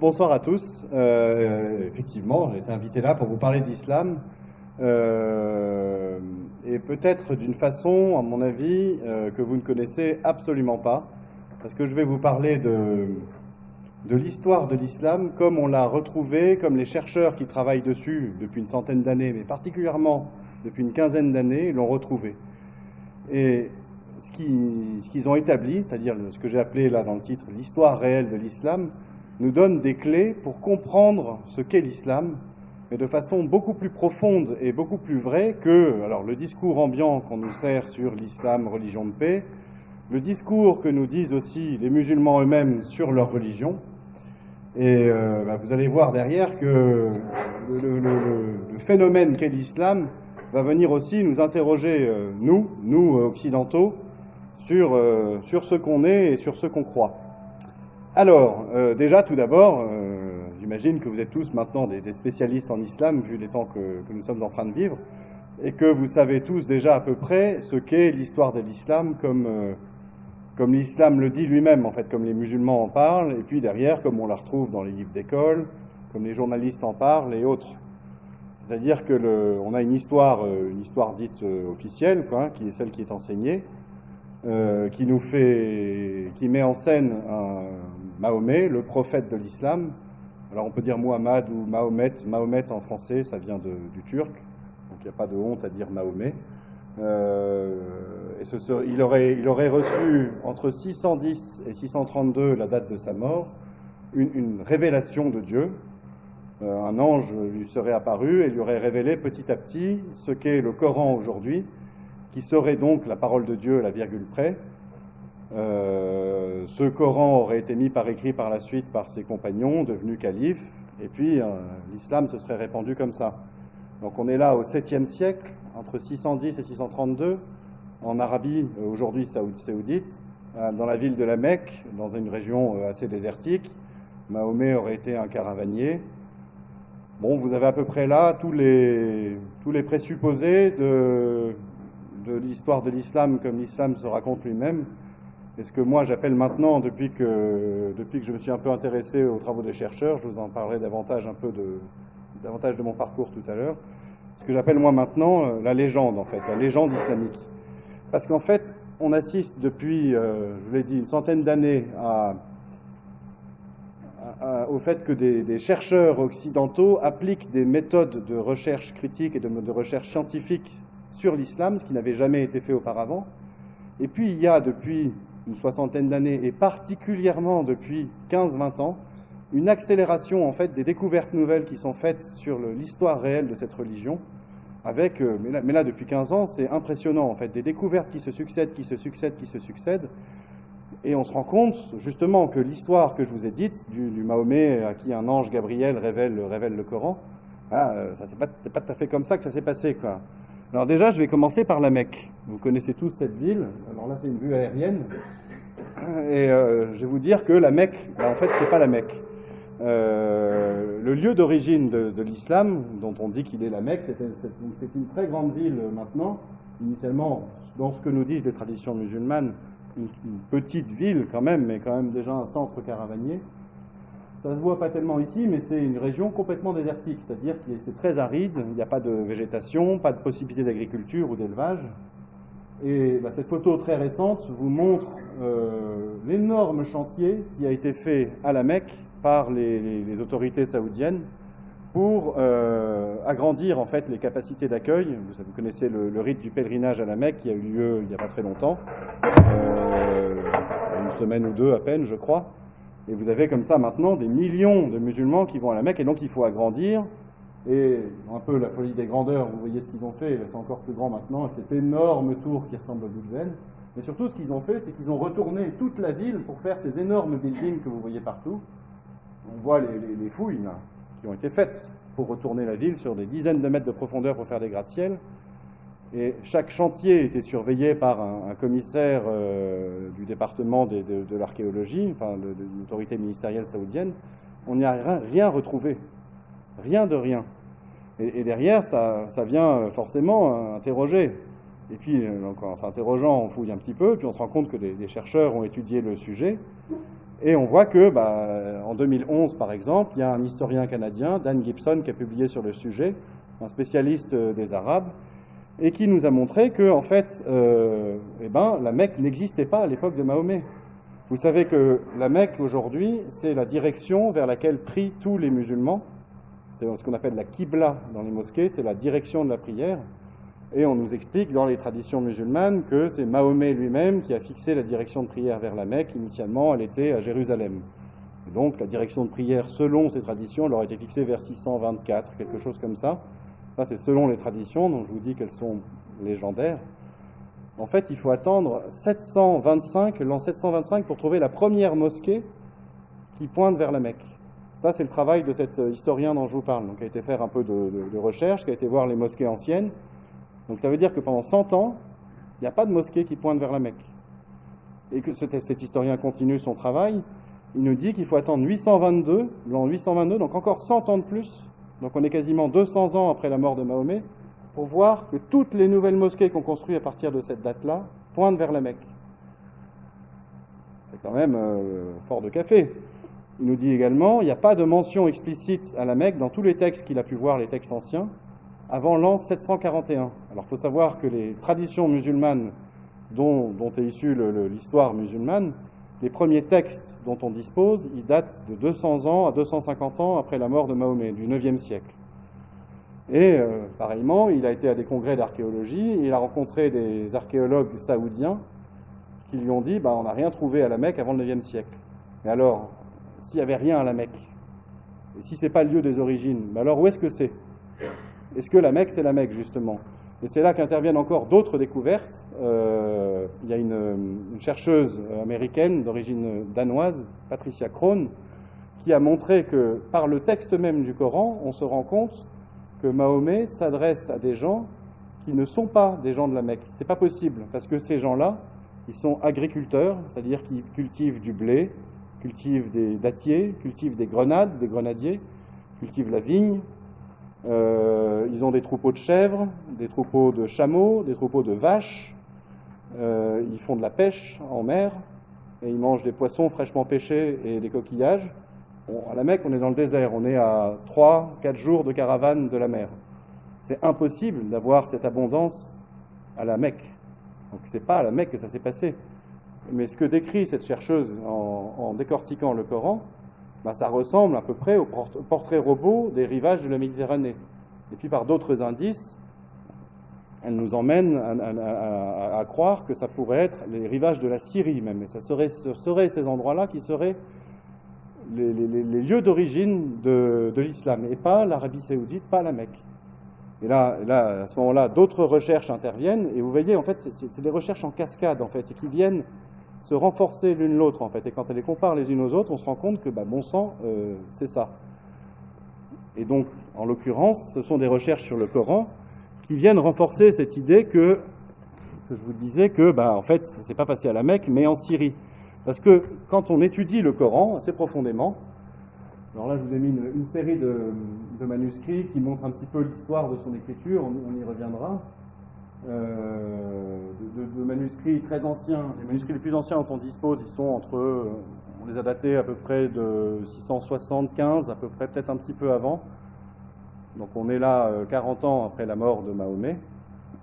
Bonsoir à tous. Effectivement, j'ai été invité là pour vous parler d'islam. Et peut-être d'une façon, à mon avis, que vous ne connaissez absolument pas. Parce que je vais vous parler de l'histoire de l'islam comme on l'a retrouvé, comme les chercheurs qui travaillent dessus depuis une centaine d'années, mais particulièrement depuis une quinzaine d'années, l'ont retrouvé. Et ce qu'ils ont établi, c'est-à-dire ce que j'ai appelé là dans le titre l'histoire réelle de l'islam, nous donne des clés pour comprendre ce qu'est l'islam, mais de façon beaucoup plus profonde et beaucoup plus vraie que alors, le discours ambiant qu'on nous sert sur l'islam, religion de paix, le discours que nous disent aussi les musulmans eux-mêmes sur leur religion. Et vous allez voir derrière que le phénomène qu'est l'islam va venir aussi nous interroger, nous occidentaux, sur ce qu'on est et sur ce qu'on croit. Alors, déjà, tout d'abord, j'imagine que vous êtes tous maintenant des spécialistes en islam, vu les temps que nous sommes en train de vivre, et que vous savez tous déjà à peu près ce qu'est l'histoire de l'islam, comme l'islam le dit lui-même, en fait, comme les musulmans en parlent, et puis derrière, comme on la retrouve dans les livres d'école, comme les journalistes en parlent et autres. C'est-à-dire que on a une histoire dite officielle, quoi, qui est celle qui est enseignée, qui met en scène Mahomet, le prophète de l'islam. Alors on peut dire Muhammad ou Mahomet. Mahomet en français, ça vient du turc, donc il n'y a pas de honte à dire Mahomet. Il aurait reçu entre 610 et 632, la date de sa mort, une révélation de Dieu. Un ange lui serait apparu et lui aurait révélé petit à petit ce qu'est le Coran aujourd'hui, qui serait donc la parole de Dieu à la virgule près. Ce Coran aurait été mis par écrit par la suite par ses compagnons, devenus califes, et puis l'islam se serait répandu comme ça. Donc on est là au 7e siècle, entre 610 et 632, en Arabie, aujourd'hui saoudite, dans la ville de la Mecque, dans une région assez désertique. Mahomet aurait été un caravanier. Bon, vous avez à peu près là tous les présupposés de l'histoire de l'islam comme l'islam se raconte lui-même. Et ce que moi j'appelle maintenant, depuis que je me suis un peu intéressé aux travaux des chercheurs, je vous en parlerai davantage de mon parcours tout à l'heure, ce que j'appelle moi maintenant la légende, en fait, la légende islamique. Parce qu'en fait, on assiste depuis, je vous l'ai dit, une centaine d'années au fait que des chercheurs occidentaux appliquent des méthodes de recherche critique et de recherche scientifique sur l'islam, ce qui n'avait jamais été fait auparavant. Et puis il y a depuis une soixantaine d'années, et particulièrement depuis 15-20 ans, une accélération en fait des découvertes nouvelles qui sont faites sur l'histoire réelle de cette religion, mais là depuis 15 ans, c'est impressionnant en fait, des découvertes qui se succèdent, et on se rend compte justement que l'histoire que je vous ai dite, du Mahomet à qui un ange Gabriel révèle le Coran, c'est pas tout à fait comme ça que ça s'est passé, quoi. Alors déjà, je vais commencer par la Mecque. Vous connaissez tous cette ville. Alors là, c'est une vue aérienne. Et je vais vous dire que la Mecque, en fait, c'est pas la Mecque. Le lieu d'origine de l'islam, dont on dit qu'il est la Mecque, c'est une très grande ville maintenant. Initialement, dans ce que nous disent les traditions musulmanes, une petite ville quand même, mais quand même déjà un centre caravanier. Ça se voit pas tellement ici, mais c'est une région complètement désertique, c'est-à-dire que c'est très aride, il n'y a pas de végétation, pas de possibilité d'agriculture ou d'élevage. Et cette photo très récente vous montre l'énorme chantier qui a été fait à la Mecque par les autorités saoudiennes pour agrandir en fait les capacités d'accueil. Vous connaissez le rite du pèlerinage à la Mecque qui a eu lieu il n'y a pas très longtemps, une semaine ou deux à peine, je crois. Et vous avez comme ça maintenant des millions de musulmans qui vont à la Mecque, et donc il faut agrandir. Et un peu la folie des grandeurs, vous voyez ce qu'ils ont fait, c'est encore plus grand maintenant, avec cette énorme tour qui ressemble au Big Ben. Mais surtout ce qu'ils ont fait, c'est qu'ils ont retourné toute la ville pour faire ces énormes buildings que vous voyez partout. On voit les fouilles là, qui ont été faites pour retourner la ville sur des dizaines de mètres de profondeur pour faire des gratte-ciel. Et chaque chantier était surveillé par un commissaire du département de l'archéologie, enfin de l'autorité ministérielle saoudienne. On n'y a rien retrouvé. Rien de rien. Et derrière, ça vient forcément interroger. Et puis, en s'interrogeant, on fouille un petit peu, puis on se rend compte que des chercheurs ont étudié le sujet. Et on voit que, en 2011, par exemple, il y a un historien canadien, Dan Gibson, qui a publié sur le sujet, un spécialiste des Arabes, et qui nous a montré que, en fait, la Mecque n'existait pas à l'époque de Mahomet. Vous savez que la Mecque, aujourd'hui, c'est la direction vers laquelle prient tous les musulmans. C'est ce qu'on appelle la Qibla dans les mosquées, c'est la direction de la prière. Et on nous explique dans les traditions musulmanes que c'est Mahomet lui-même qui a fixé la direction de prière vers la Mecque. Initialement, elle était à Jérusalem. Et donc, la direction de prière, selon ces traditions, elle aurait été fixée vers 624, quelque chose comme ça. Ça, c'est selon les traditions, dont je vous dis qu'elles sont légendaires. En fait, il faut attendre l'an 725 pour trouver la première mosquée qui pointe vers la Mecque. Ça, c'est le travail de cet historien dont je vous parle, donc, qui a été faire un peu de recherche, qui a été voir les mosquées anciennes. Donc ça veut dire que pendant 100 ans, il n'y a pas de mosquée qui pointe vers la Mecque. Et que cet historien continue son travail, il nous dit qu'il faut attendre l'an 822, donc encore 100 ans de plus, donc on est quasiment 200 ans après la mort de Mahomet, pour voir que toutes les nouvelles mosquées qu'on construit à partir de cette date-là pointent vers la Mecque. C'est quand même fort de café. Il nous dit également, il n'y a pas de mention explicite à la Mecque dans tous les textes qu'il a pu voir, les textes anciens, avant l'an 741. Alors il faut savoir que les traditions musulmanes dont est issue l'histoire musulmane, les premiers textes dont on dispose, ils datent de 200 ans à 250 ans après la mort de Mahomet, du 9e siècle. Et pareillement, il a été à des congrès d'archéologie, il a rencontré des archéologues saoudiens qui lui ont dit on n'a rien trouvé à la Mecque avant le 9e siècle. Mais alors, s'il n'y avait rien à la Mecque, et si ce n'est pas le lieu des origines, alors où est-ce que c'est ? Est-ce que la Mecque, c'est la Mecque, justement ? Et c'est là qu'interviennent encore d'autres découvertes. Il y a une chercheuse américaine d'origine danoise, Patricia Krohn, qui a montré que par le texte même du Coran, on se rend compte que Mahomet s'adresse à des gens qui ne sont pas des gens de la Mecque. C'est pas possible, parce que ces gens-là, ils sont agriculteurs, c'est-à-dire qu'ils cultivent du blé, cultivent des dattiers, cultivent des grenades, des grenadiers, cultivent la vigne. Ils ont des troupeaux de chèvres, des troupeaux de chameaux, des troupeaux de vaches. Ils font de la pêche en mer et ils mangent des poissons fraîchement pêchés et des coquillages. Bon, à la Mecque, on est dans le désert, on est à 3-4 jours de caravane de la mer. C'est impossible d'avoir cette abondance à la Mecque. Donc c'est pas à la Mecque que ça s'est passé. Mais ce que décrit cette chercheuse en décortiquant le Coran, ça ressemble à peu près au portrait robot des rivages de la Méditerranée. Et puis par d'autres indices, elle nous emmène à croire que ça pourrait être les rivages de la Syrie même. Et ce seraient ces endroits-là qui seraient les lieux d'origine de l'islam, et pas l'Arabie Saoudite, pas la Mecque. Et là, à ce moment-là, d'autres recherches interviennent, et vous voyez, en fait, c'est des recherches en cascade, en fait, et qui viennent se renforcer l'une l'autre, en fait. Et quand elles les comparent les unes aux autres, on se rend compte que, bon sang, c'est ça. Et donc, en l'occurrence, ce sont des recherches sur le Coran qui viennent renforcer cette idée que je vous disais que, en fait, ça ne s'est pas passé à la Mecque, mais en Syrie. Parce que quand on étudie le Coran assez profondément, alors là je vous ai mis une série de manuscrits qui montrent un petit peu l'histoire de son écriture, on y reviendra, de manuscrits très anciens. Les manuscrits les plus anciens dont on dispose, ils sont on les a datés à peu près de 675, à peu près, peut-être un petit peu avant. Donc on est là 40 ans après la mort de Mahomet.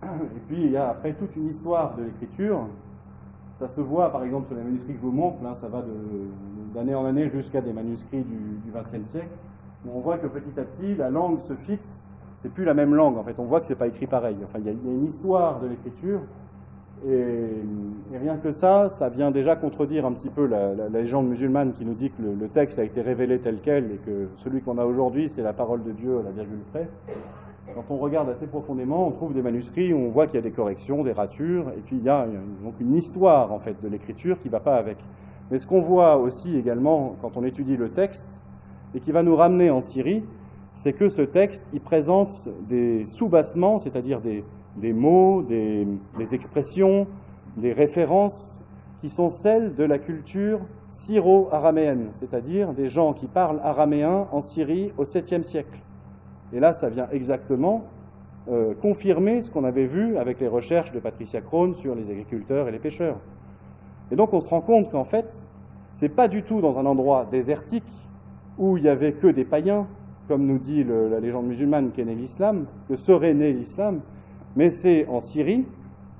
Et puis il y a après toute une histoire de l'écriture. Ça se voit par exemple sur les manuscrits que je vous montre, là ça va d'année en année jusqu'à des manuscrits du XXe siècle, où on voit que petit à petit la langue se fixe, c'est plus la même langue en fait, on voit que c'est pas écrit pareil. Enfin il y a une histoire de l'écriture, et rien que ça vient déjà contredire un petit peu la légende musulmane qui nous dit que le texte a été révélé tel quel, et que celui qu'on a aujourd'hui c'est la parole de Dieu à la virgule près. Quand on regarde assez profondément, on trouve des manuscrits où on voit qu'il y a des corrections, des ratures, et puis il y a donc une histoire en fait de l'écriture qui ne va pas avec. Mais ce qu'on voit aussi également quand on étudie le texte, et qui va nous ramener en Syrie, c'est que ce texte, il présente des sous-bassements, c'est-à-dire des mots, des expressions, des références qui sont celles de la culture syro-araméenne, c'est-à-dire des gens qui parlent araméen en Syrie au 7e siècle. Et là, ça vient exactement confirmer ce qu'on avait vu avec les recherches de Patricia Krohn sur les agriculteurs et les pêcheurs. Et donc, on se rend compte qu'en fait, c'est pas du tout dans un endroit désertique où il n'y avait que des païens, comme nous dit la légende musulmane qu'est né l'islam, que serait né l'islam, mais c'est en Syrie,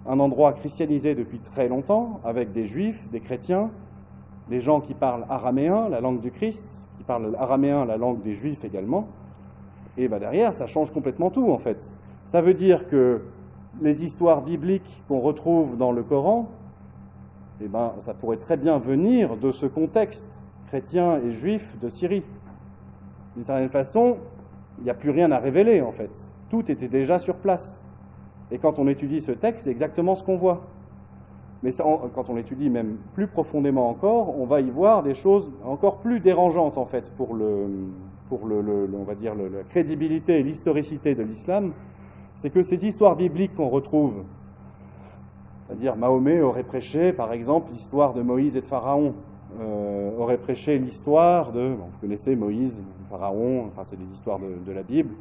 un endroit christianisé depuis très longtemps, avec des juifs, des chrétiens, des gens qui parlent araméen, la langue du Christ, qui parlent araméen, la langue des juifs également. Et ben derrière, ça change complètement tout, en fait. Ça veut dire que les histoires bibliques qu'on retrouve dans le Coran, eh ben, ça pourrait très bien venir de ce contexte chrétien et juif de Syrie. D'une certaine façon, il n'y a plus rien à révéler, en fait. Tout était déjà sur place. Et quand on étudie ce texte, c'est exactement ce qu'on voit. Mais ça, quand on l'étudie même plus profondément encore, on va y voir des choses encore plus dérangeantes, en fait, pour on va dire la crédibilité et l'historicité de l'islam. C'est que ces histoires bibliques qu'on retrouve, c'est-à-dire Mahomet aurait prêché, par exemple, l'histoire de Moïse et de Pharaon, aurait prêché l'histoire de, bon, vous connaissez Moïse, Pharaon, enfin c'est des histoires de la Bible,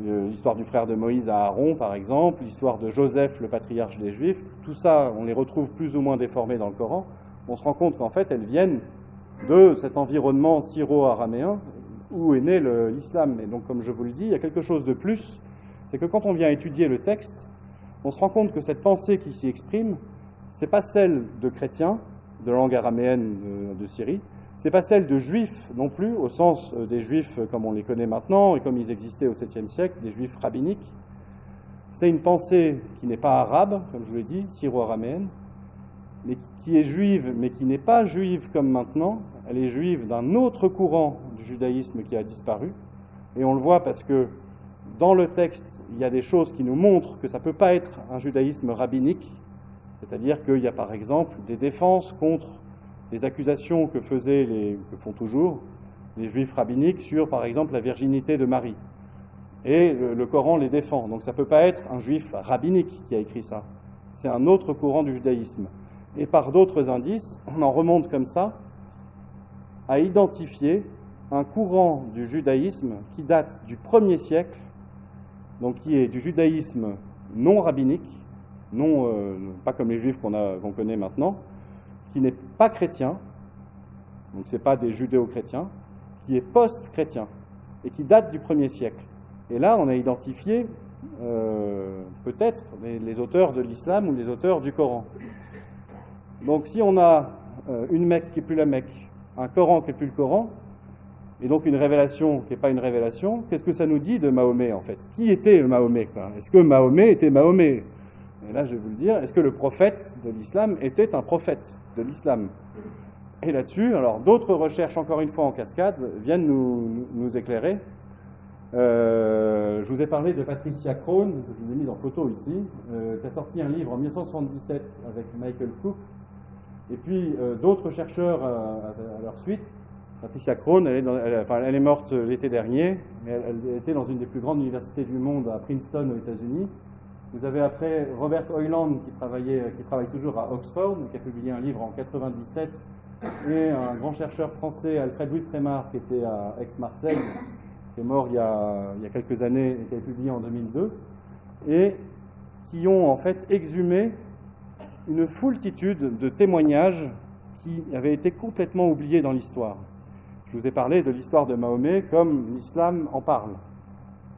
l'histoire du frère de Moïse à Aaron, par exemple, l'histoire de Joseph, le patriarche des Juifs, tout ça, on les retrouve plus ou moins déformés dans le Coran. On se rend compte qu'en fait, elles viennent de cet environnement syro-araméen où est né l'islam. Et donc, comme je vous le dis, il y a quelque chose de plus, c'est que quand on vient étudier le texte, on se rend compte que cette pensée qui s'y exprime, c'est pas celle de chrétiens, de langue araméenne de Syrie, c'est pas celle de juifs non plus, au sens des juifs comme on les connaît maintenant et comme ils existaient au 7e siècle, des juifs rabbiniques. C'est une pensée qui n'est pas arabe, comme je vous l'ai dit, syro-araméenne, mais qui est juive, mais qui n'est pas juive comme maintenant. Elle est juive d'un autre courant du judaïsme qui a disparu. Et on le voit parce que dans le texte, il y a des choses qui nous montrent que ça ne peut pas être un judaïsme rabbinique. C'est-à-dire qu'il y a par exemple des défenses contre des accusations que font toujours les juifs rabbiniques sur, par exemple, la virginité de Marie. Et le Coran les défend. Donc ça ne peut pas être un juif rabbinique qui a écrit ça. C'est un autre courant du judaïsme. Et par d'autres indices, on en remonte comme ça à identifier un courant du judaïsme qui date du 1er siècle, donc qui est du judaïsme non rabbinique, pas comme les juifs qu'on connaît maintenant, qui n'est pas chrétien, donc ce n'est pas des judéo-chrétiens, qui est post-chrétien et qui date du 1er siècle. Et là, on a identifié peut-être les auteurs de l'islam ou les auteurs du Coran. Donc si on a une Mecque qui n'est plus la Mecque, un Coran qui n'est plus le Coran, et donc une révélation qui n'est pas une révélation, qu'est-ce que ça nous dit de Mahomet en fait? Qui était Mahomet, quoi? Est-ce que Mahomet était Mahomet? Et là je vais vous le dire, est-ce que le prophète de l'islam était un prophète de l'islam? Et là-dessus, alors d'autres recherches, encore une fois en cascade, viennent nous éclairer. Je vous ai parlé de Patricia Crone, que je vous ai mis en photo ici, qui a sorti un livre en 1977 avec Michael Cook, et puis d'autres chercheurs à leur suite. Patricia Crone, elle est morte l'été dernier, mais elle était dans une des plus grandes universités du monde, à Princeton, aux États-Unis. Vous avez après Robert Hoyland, qui travaille toujours à Oxford, qui a publié un livre en 1997, et un grand chercheur français, Alfred Louis Prémart, qui était à Aix-Marseille, qui est mort il y a quelques années et qui a été publié en 2002, et qui ont en fait exhumé une foultitude de témoignages qui avaient été complètement oubliés dans l'histoire. Je vous ai parlé de l'histoire de Mahomet comme l'islam en parle. Vous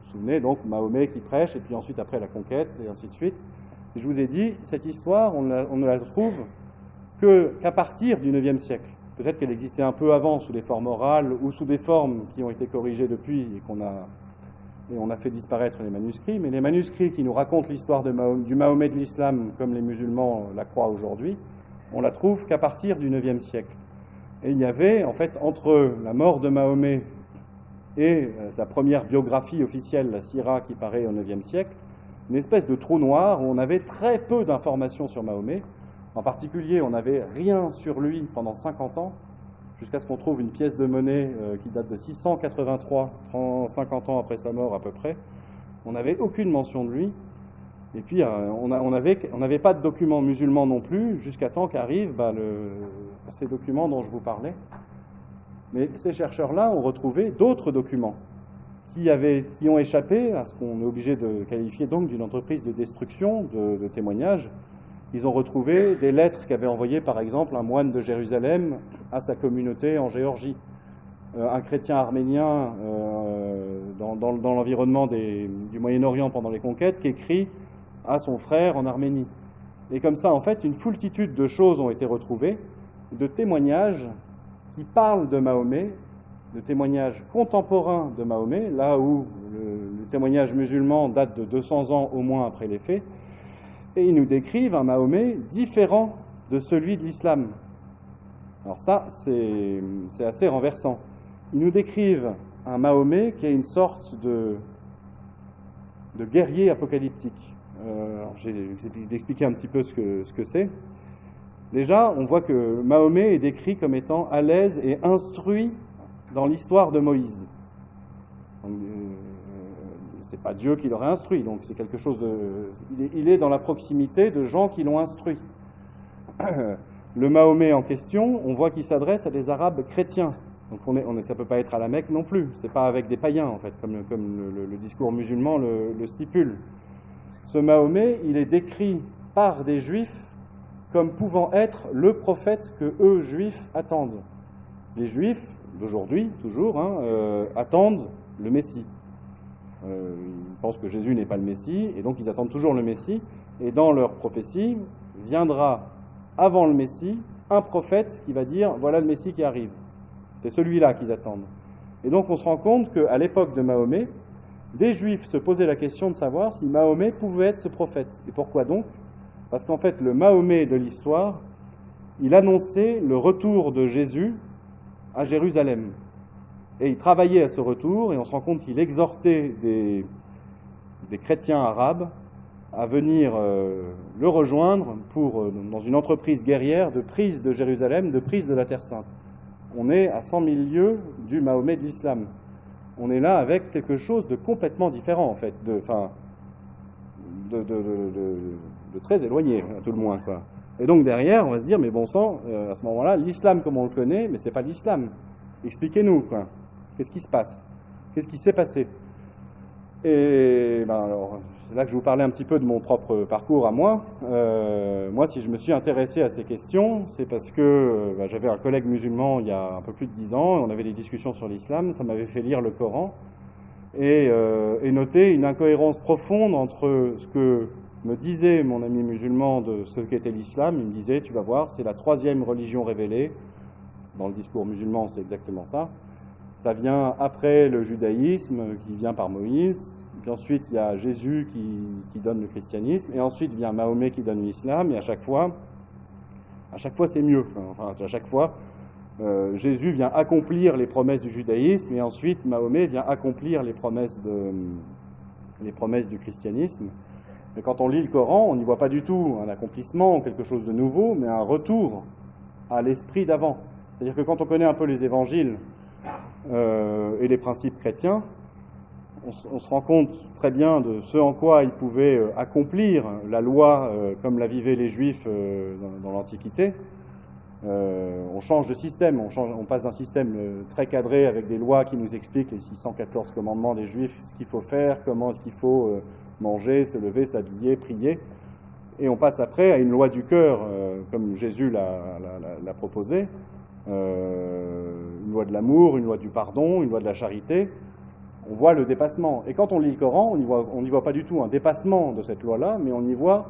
vous souvenez donc Mahomet qui prêche, et puis ensuite après la conquête, et ainsi de suite. Et je vous ai dit, cette histoire, on ne la trouve qu'à partir du 9e siècle. Peut-être qu'elle existait un peu avant sous des formes orales ou sous des formes qui ont été corrigées depuis et on a fait disparaître les manuscrits. Mais les manuscrits qui nous racontent l'histoire du Mahomet de l'islam, comme les musulmans la croient aujourd'hui, on la trouve qu'à partir du 9e siècle. Et il y avait, en fait, entre la mort de Mahomet et sa première biographie officielle, la Sira, qui paraît au 9e siècle, une espèce de trou noir où on avait très peu d'informations sur Mahomet. En particulier, on n'avait rien sur lui pendant 50 ans, jusqu'à ce qu'on trouve une pièce de monnaie qui date de 683, 50 ans après sa mort à peu près. On n'avait aucune mention de lui. Et puis, on n'avait pas de documents musulmans non plus, jusqu'à temps qu'arrivent ces documents dont je vous parlais. Mais ces chercheurs-là ont retrouvé d'autres documents qui ont échappé à ce qu'on est obligé de qualifier donc d'une entreprise de destruction de témoignages, Ils ont retrouvé des lettres qu'avait envoyées, par exemple, un moine de Jérusalem à sa communauté en Géorgie. Un chrétien arménien dans l'environnement du Moyen-Orient pendant les conquêtes qui écrit à son frère en Arménie. Et comme ça, en fait, une foultitude de choses ont été retrouvées, de témoignages qui parlent de Mahomet, de témoignages contemporains de Mahomet, là où le témoignage musulman date de 200 ans au moins après les faits, et ils nous décrivent un Mahomet différent de celui de l'islam. Alors ça, c'est assez renversant. Ils nous décrivent un Mahomet qui est une sorte de guerrier apocalyptique. Je vais expliquer un petit peu ce que c'est. Déjà, on voit que Mahomet est décrit comme étant à l'aise et instruit dans l'histoire de Moïse. C'est pas Dieu qui l'aurait instruit, donc c'est quelque chose de... Il est dans la proximité de gens qui l'ont instruit. Le Mahomet en question, on voit qu'il s'adresse à des Arabes chrétiens. Donc ça ne peut pas être à la Mecque non plus. C'est pas avec des païens, en fait, comme le discours musulman le stipule. Ce Mahomet, il est décrit par des Juifs comme pouvant être le prophète que eux, Juifs, attendent. Les Juifs, d'aujourd'hui, toujours, attendent le Messie. Ils pensent que Jésus n'est pas le Messie, et donc ils attendent toujours le Messie. Et dans leur prophétie, viendra, avant le Messie, un prophète qui va dire « voilà le Messie qui arrive ». C'est celui-là qu'ils attendent. Et donc on se rend compte qu'à l'époque de Mahomet, des Juifs se posaient la question de savoir si Mahomet pouvait être ce prophète. Et pourquoi donc ? Parce qu'en fait, le Mahomet de l'histoire, il annonçait le retour de Jésus à Jérusalem. Et il travaillait à ce retour, et on se rend compte qu'il exhortait des chrétiens arabes à venir le rejoindre dans une entreprise guerrière de prise de Jérusalem, de prise de la Terre Sainte. On est à 100 000 lieues du Mahomet de l'islam. On est là avec quelque chose de complètement différent, en fait, de très éloigné, à tout le moins, quoi. Et donc derrière, on va se dire, mais bon sang, à ce moment-là, l'islam comme on le connaît, mais c'est pas l'islam. Expliquez-nous, quoi. Qu'est-ce qui se passe ? Qu'est-ce qui s'est passé ? Et alors, c'est là que je vous parlais un petit peu de mon propre parcours à moi. Moi, si je me suis intéressé à ces questions, c'est parce que j'avais un collègue musulman il y a un peu plus de 10 ans, on avait des discussions sur l'islam, ça m'avait fait lire le Coran, et noter une incohérence profonde entre ce que me disait mon ami musulman de ce qu'était l'islam. Il me disait, tu vas voir, c'est la 3e religion révélée. Dans le discours musulman, c'est exactement ça. Ça vient après le judaïsme, qui vient par Moïse. Puis ensuite, il y a Jésus qui donne le christianisme. Et ensuite vient Mahomet qui donne l'islam. Et à chaque fois, c'est mieux. Enfin, à chaque fois, Jésus vient accomplir les promesses du judaïsme. Et ensuite, Mahomet vient accomplir les promesses du christianisme. Mais quand on lit le Coran, on n'y voit pas du tout un accomplissement, quelque chose de nouveau, mais un retour à l'esprit d'avant. C'est-à-dire que quand on connaît un peu les évangiles et les principes chrétiens, on se rend compte très bien de ce en quoi ils pouvaient accomplir la loi comme la vivaient les Juifs dans l'Antiquité. On change de système, on passe d'un système très cadré avec des lois qui nous expliquent les 614 commandements des Juifs, ce qu'il faut faire, comment est-ce qu'il faut manger, se lever, s'habiller, prier. Et on passe après à une loi du cœur, comme Jésus l'a proposé, une loi de l'amour, une loi du pardon, une loi de la charité. On voit le dépassement. Et quand on lit le Coran, on n'y voit pas du tout un dépassement de cette loi-là, mais on y voit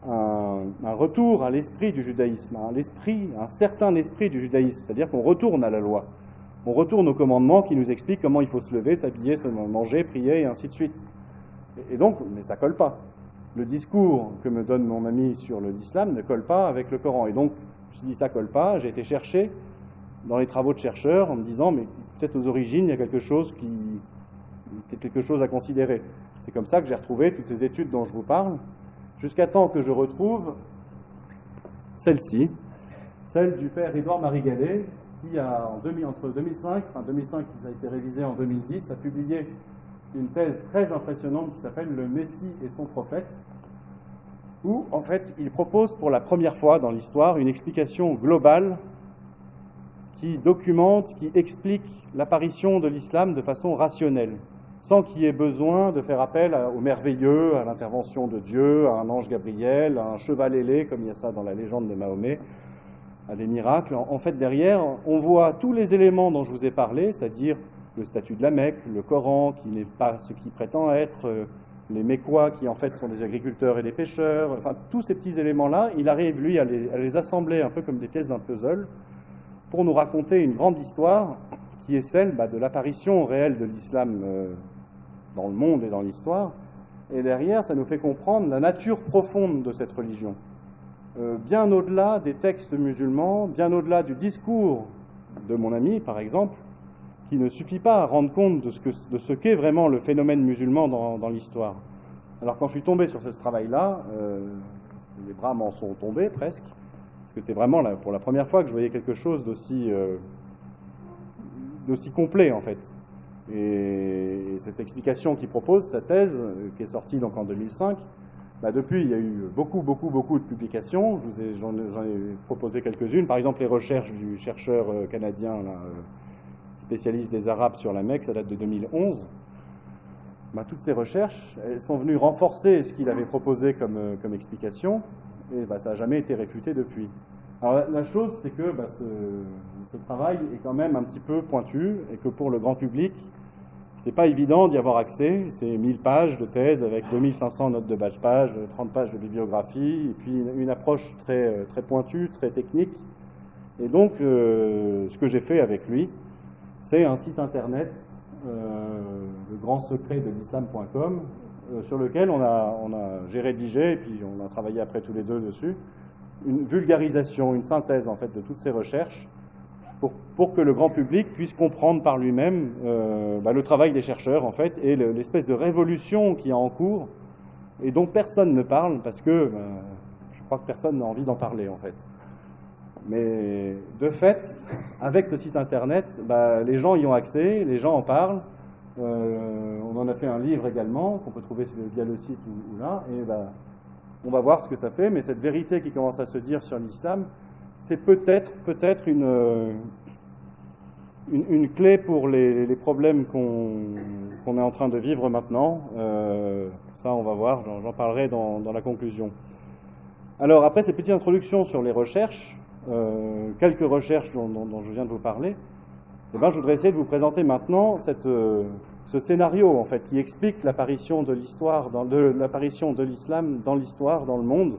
un retour à l'esprit du judaïsme, un certain esprit du judaïsme, c'est-à-dire qu'on retourne à la loi. On retourne aux commandements qui nous expliquent comment il faut se lever, s'habiller, se manger, prier, et ainsi de suite. Et donc, mais ça colle pas. Le discours que me donne mon ami sur l'islam ne colle pas avec le Coran. Et donc, je dis ça colle pas, j'ai été chercher dans les travaux de chercheurs en me disant, mais peut-être aux origines, il y a quelque chose à considérer. C'est comme ça que j'ai retrouvé toutes ces études dont je vous parle, jusqu'à temps que je retrouve celle-ci, celle du père Édouard-Marie Gallet, qui a, entre 2005, qui a été révisée en 2010, a publié une thèse très impressionnante qui s'appelle « Le Messie et son prophète », où, en fait, il propose pour la première fois dans l'histoire une explication globale qui documente, qui explique l'apparition de l'islam de façon rationnelle. sans qu'il y ait besoin de faire appel au merveilleux, à l'intervention de Dieu, à un ange Gabriel, à un cheval ailé, comme il y a ça dans la légende de Mahomet, à des miracles. En fait, derrière, on voit tous les éléments dont je vous ai parlé, c'est-à-dire le statut de la Mecque, le Coran, qui n'est pas ce qu'il prétend être, les Mécois, qui en fait sont des agriculteurs et des pêcheurs, enfin, tous ces petits éléments-là, il arrive, lui, à les assembler un peu comme des pièces d'un puzzle, pour nous raconter une grande histoire, qui est celle de l'apparition réelle de l'islam dans le monde et dans l'histoire. Et derrière, ça nous fait comprendre la nature profonde de cette religion. Bien au-delà des textes musulmans, bien au-delà du discours de mon ami, par exemple, qui ne suffit pas à rendre compte de ce qu'est vraiment le phénomène musulman dans l'histoire. Alors quand je suis tombé sur ce travail-là, les bras m'en sont tombés presque, parce que c'était vraiment pour la première fois que je voyais quelque chose d'aussi complet en fait. Et cette explication qu'il propose, sa thèse, qui est sortie donc en 2005, depuis, il y a eu beaucoup de publications. J'en ai proposé quelques-unes. Par exemple, les recherches du chercheur canadien, spécialiste des Arabes sur la Mecque, ça date de 2011. Toutes ces recherches, elles sont venues renforcer ce qu'il avait proposé comme explication, et ça n'a jamais été réfuté depuis. Alors la chose, c'est que ce travail est quand même un petit peu pointu, et que pour le grand public, c'est pas évident d'y avoir accès. C'est 1000 pages de thèse avec 2500 notes de bas de page, 30 pages de bibliographie, et puis une approche très pointue, très technique. Et donc, ce que j'ai fait avec lui, c'est un site internet, le grand secret de l'islam.com, sur lequel j'ai rédigé, et puis on a travaillé après tous les deux dessus, une vulgarisation, une synthèse en fait de toutes ces recherches, pour que le grand public puisse comprendre par lui-même le travail des chercheurs en fait, et l'espèce de révolution qui est en cours, et dont personne ne parle, parce que je crois que personne n'a envie d'en parler en fait. Mais de fait, avec ce site internet, les gens y ont accès, les gens en parlent. On en a fait un livre également, qu'on peut trouver via le site ou là, et on va voir ce que ça fait. Mais cette vérité qui commence à se dire sur l'islam, c'est peut-être une clé pour les problèmes qu'on est en train de vivre maintenant. Ça, on va voir, j'en parlerai dans la conclusion. Alors, après cette petite introduction sur les recherches, quelques recherches dont je viens de vous parler, je voudrais essayer de vous présenter maintenant ce scénario en fait, qui explique l'apparition de l'islam dans l'histoire, dans le monde,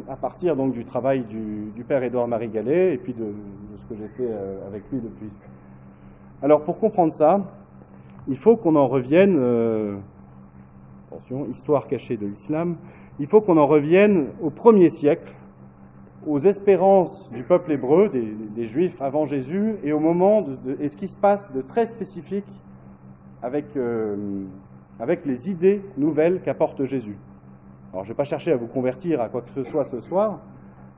à partir donc du travail du père Édouard-Marie Gallet et puis de ce que j'ai fait avec lui depuis. Alors pour comprendre ça, il faut qu'on en revienne, attention, histoire cachée de l'islam, il faut qu'on en revienne au 1er siècle, aux espérances du peuple hébreu, des Juifs avant Jésus, et au moment et ce qui se passe de très spécifique avec les idées nouvelles qu'apporte Jésus. Alors je ne vais pas chercher à vous convertir à quoi que ce soit ce soir.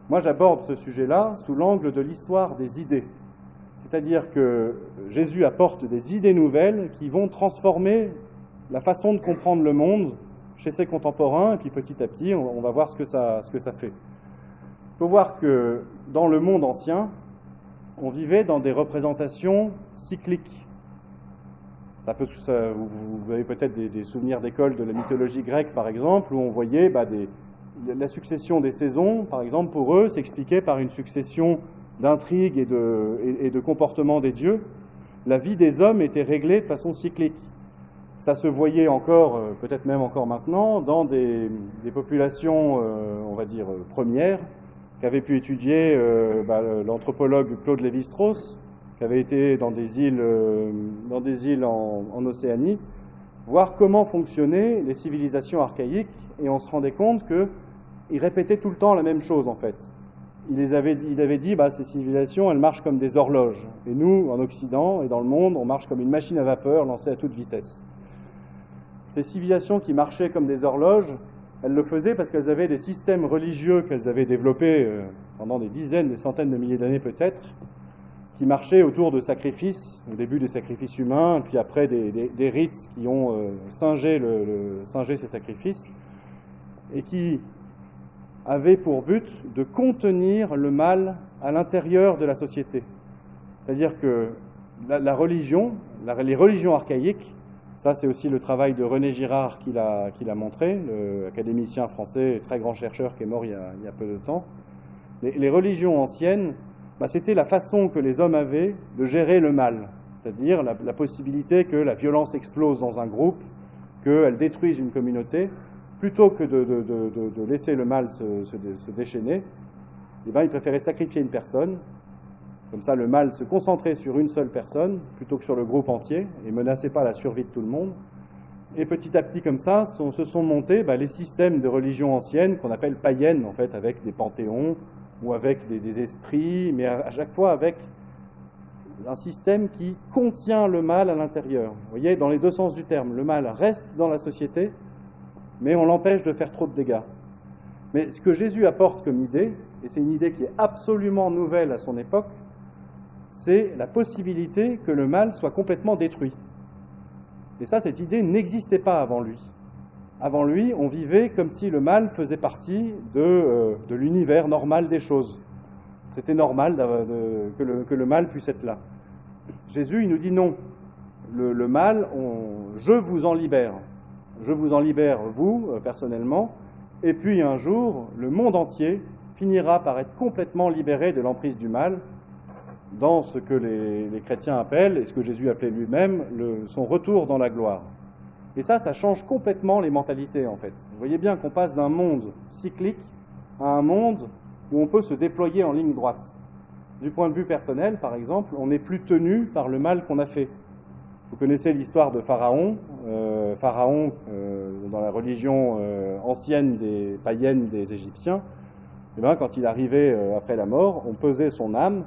Moi j'aborde ce sujet-là sous l'angle de l'histoire des idées. C'est-à-dire que Jésus apporte des idées nouvelles qui vont transformer la façon de comprendre le monde chez ses contemporains, et puis petit à petit, on va voir ce que ça fait. Il faut voir que dans le monde ancien, on vivait dans des représentations cycliques. Vous avez peut-être des souvenirs d'école de la mythologie grecque, par exemple, où on voyait la succession des saisons, par exemple, pour eux, s'expliquait par une succession d'intrigues et de comportements des dieux. La vie des hommes était réglée de façon cyclique. Ça se voyait encore, peut-être même encore maintenant, dans des populations, on va dire, premières, qu'avait pu étudier l'anthropologue Claude Lévi-Strauss, qui avait été dans des îles en Océanie, voir comment fonctionnaient les civilisations archaïques, et on se rendait compte qu'ils répétaient tout le temps la même chose en fait. Il avait dit, ces civilisations, elles marchent comme des horloges, et nous, en Occident et dans le monde, on marche comme une machine à vapeur lancée à toute vitesse. Ces civilisations qui marchaient comme des horloges, elles le faisaient parce qu'elles avaient des systèmes religieux qu'elles avaient développés pendant des dizaines, des centaines de milliers d'années peut-être, qui marchaient autour de sacrifices, au début des sacrifices humains, puis après des rites qui ont singé ces sacrifices, et qui avaient pour but de contenir le mal à l'intérieur de la société. C'est-à-dire que les religions archaïques Ça, c'est aussi le travail de René Girard qui l'a montré, l'académicien français, très grand chercheur qui est mort il y a peu de temps. Les religions anciennes, c'était la façon que les hommes avaient de gérer le mal, c'est-à-dire la possibilité que la violence explose dans un groupe, qu'elle détruise une communauté, plutôt que de laisser le mal se déchaîner. Ils préféraient sacrifier une personne. Comme ça, le mal se concentrait sur une seule personne, plutôt que sur le groupe entier, et menaçait pas la survie de tout le monde. Et petit à petit, comme ça, se sont montés les systèmes de religion ancienne, qu'on appelle païennes, en fait, avec des panthéons, ou avec des esprits, mais à chaque fois avec un système qui contient le mal à l'intérieur. Vous voyez, dans les deux sens du terme, le mal reste dans la société, mais on l'empêche de faire trop de dégâts. Mais ce que Jésus apporte comme idée, et c'est une idée qui est absolument nouvelle à son époque, c'est la possibilité que le mal soit complètement détruit. Et ça, cette idée n'existait pas avant lui. Avant lui, on vivait comme si le mal faisait partie de l'univers normal des choses. C'était normal que le mal puisse être là. Jésus, il nous dit non. Le mal, je vous en libère. Je vous en libère, vous, personnellement. Et puis un jour, le monde entier finira par être complètement libéré de l'emprise du mal, dans ce que les chrétiens appellent, et ce que Jésus appelait lui-même, son retour dans la gloire. Et ça change complètement les mentalités, en fait. Vous voyez bien qu'on passe d'un monde cyclique à un monde où on peut se déployer en ligne droite. Du point de vue personnel, par exemple, on n'est plus tenu par le mal qu'on a fait. Vous connaissez l'histoire de Pharaon. Pharaon, dans la religion ancienne païenne des Égyptiens, quand il arrivait après la mort, on pesait son âme,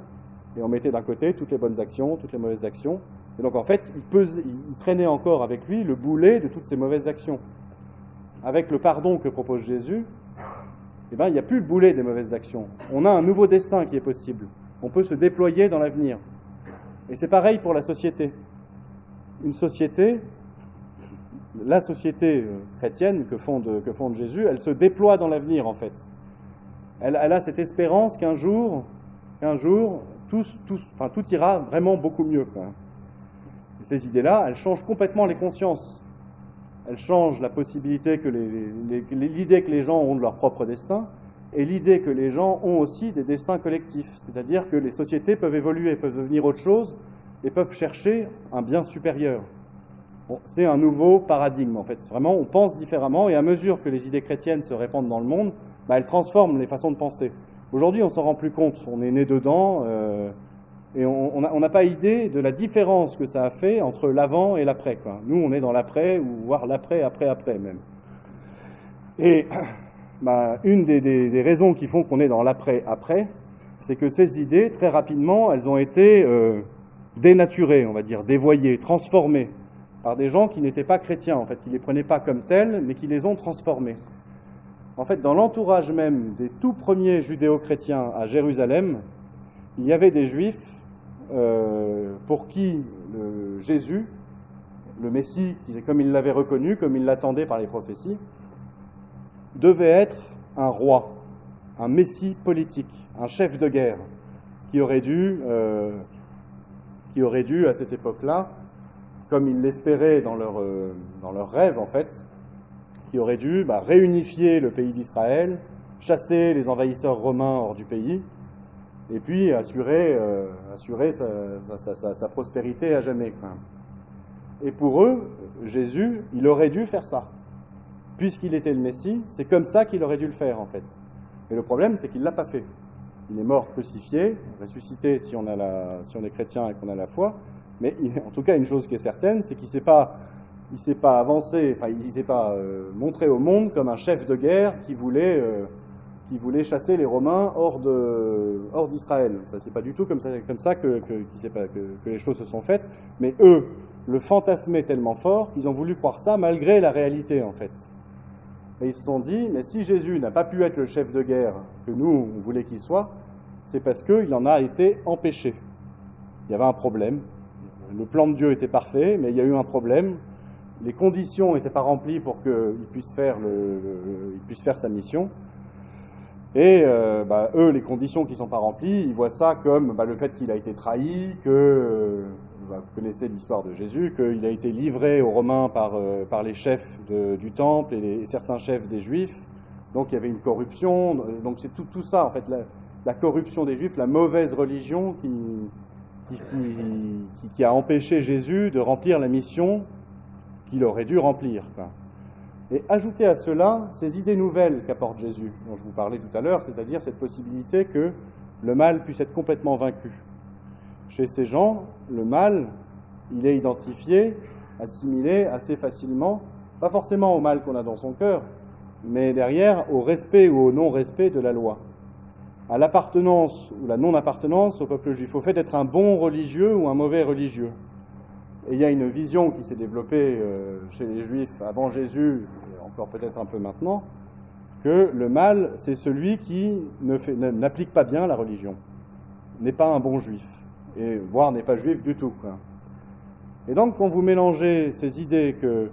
et on mettait d'un côté toutes les bonnes actions, toutes les mauvaises actions. Et donc en fait, il traînait encore avec lui le boulet de toutes ces mauvaises actions. Avec le pardon que propose Jésus, il n'y a plus le boulet des mauvaises actions. On a un nouveau destin qui est possible. On peut se déployer dans l'avenir. Et c'est pareil pour la société. Une société, la société chrétienne que fonde Jésus, elle se déploie dans l'avenir en fait. Elle a cette espérance qu'un jour, tout ira vraiment beaucoup mieux. Et ces idées-là, elles changent complètement les consciences. Elles changent la possibilité que l'idée que les gens ont de leur propre destin, et l'idée que les gens ont aussi des destins collectifs. C'est-à-dire que les sociétés peuvent évoluer, peuvent devenir autre chose, et peuvent chercher un bien supérieur. Bon, c'est un nouveau paradigme, en fait. Vraiment, on pense différemment, et à mesure que les idées chrétiennes se répandent dans le monde, elles transforment les façons de penser. Aujourd'hui, on s'en rend plus compte. On est né dedans, et on n'a pas idée de la différence que ça a fait entre l'avant et l'après, quoi. Nous, on est dans l'après, ou voire l'après, après même. Et une des raisons qui font qu'on est dans l'après, c'est que ces idées, très rapidement, elles ont été dénaturées, on va dire, dévoyées, transformées, par des gens qui n'étaient pas chrétiens, en fait, qui ne les prenaient pas comme telles, mais qui les ont transformées. En fait, dans l'entourage même des tout premiers judéo-chrétiens à Jérusalem, il y avait des juifs pour qui Jésus, le Messie, comme il l'avait reconnu, comme il l'attendait par les prophéties, devait être un roi, un Messie politique, un chef de guerre, qui aurait dû, à cette époque-là, comme ils l'espéraient dans leur rêve, en fait, qui aurait dû réunifier le pays d'Israël, chasser les envahisseurs romains hors du pays, et puis assurer sa prospérité à jamais. Et pour eux, Jésus, il aurait dû faire ça. Puisqu'il était le Messie, c'est comme ça qu'il aurait dû le faire, en fait. Mais le problème, c'est qu'il ne l'a pas fait. Il est mort crucifié, ressuscité si on est chrétien et qu'on a la foi, mais en tout cas, une chose qui est certaine, c'est qu'il ne s'est pas avancé, il ne s'est pas montré au monde comme un chef de guerre qui voulait chasser les Romains hors d'Israël. Ça, c'est pas du tout comme ça que les choses se sont faites, mais eux le fantasmaient tellement fort qu'ils ont voulu croire ça malgré la réalité, en fait. Et ils se sont dit, mais si Jésus n'a pas pu être le chef de guerre que nous, on voulait qu'il soit, c'est parce qu'il en a été empêché. Il y avait un problème. Le plan de Dieu était parfait, mais il y a eu un problème. Les conditions n'étaient pas remplies pour qu'il puisse faire sa mission. Et eux, les conditions qui ne sont pas remplies, ils voient ça comme le fait qu'il a été trahi, que vous connaissez l'histoire de Jésus, qu'il a été livré aux Romains par les chefs du temple et certains chefs des Juifs. Donc il y avait une corruption. Donc c'est tout ça, en fait, la corruption des Juifs, la mauvaise religion qui a empêché Jésus de remplir la mission qu'il aurait dû remplir, quoi. Et ajouter à cela ces idées nouvelles qu'apporte Jésus, dont je vous parlais tout à l'heure, c'est-à-dire cette possibilité que le mal puisse être complètement vaincu. Chez ces gens, le mal, il est identifié, assimilé assez facilement, pas forcément au mal qu'on a dans son cœur, mais derrière au respect ou au non-respect de la loi, à l'appartenance ou la non-appartenance au peuple juif, au fait d'être un bon religieux ou un mauvais religieux. Et il y a une vision qui s'est développée chez les Juifs avant Jésus, et encore peut-être un peu maintenant, que le mal, c'est celui qui n'applique pas bien la religion, n'est pas un bon juif, et voire n'est pas juif du tout, quoi. Et donc, quand vous mélangez ces idées que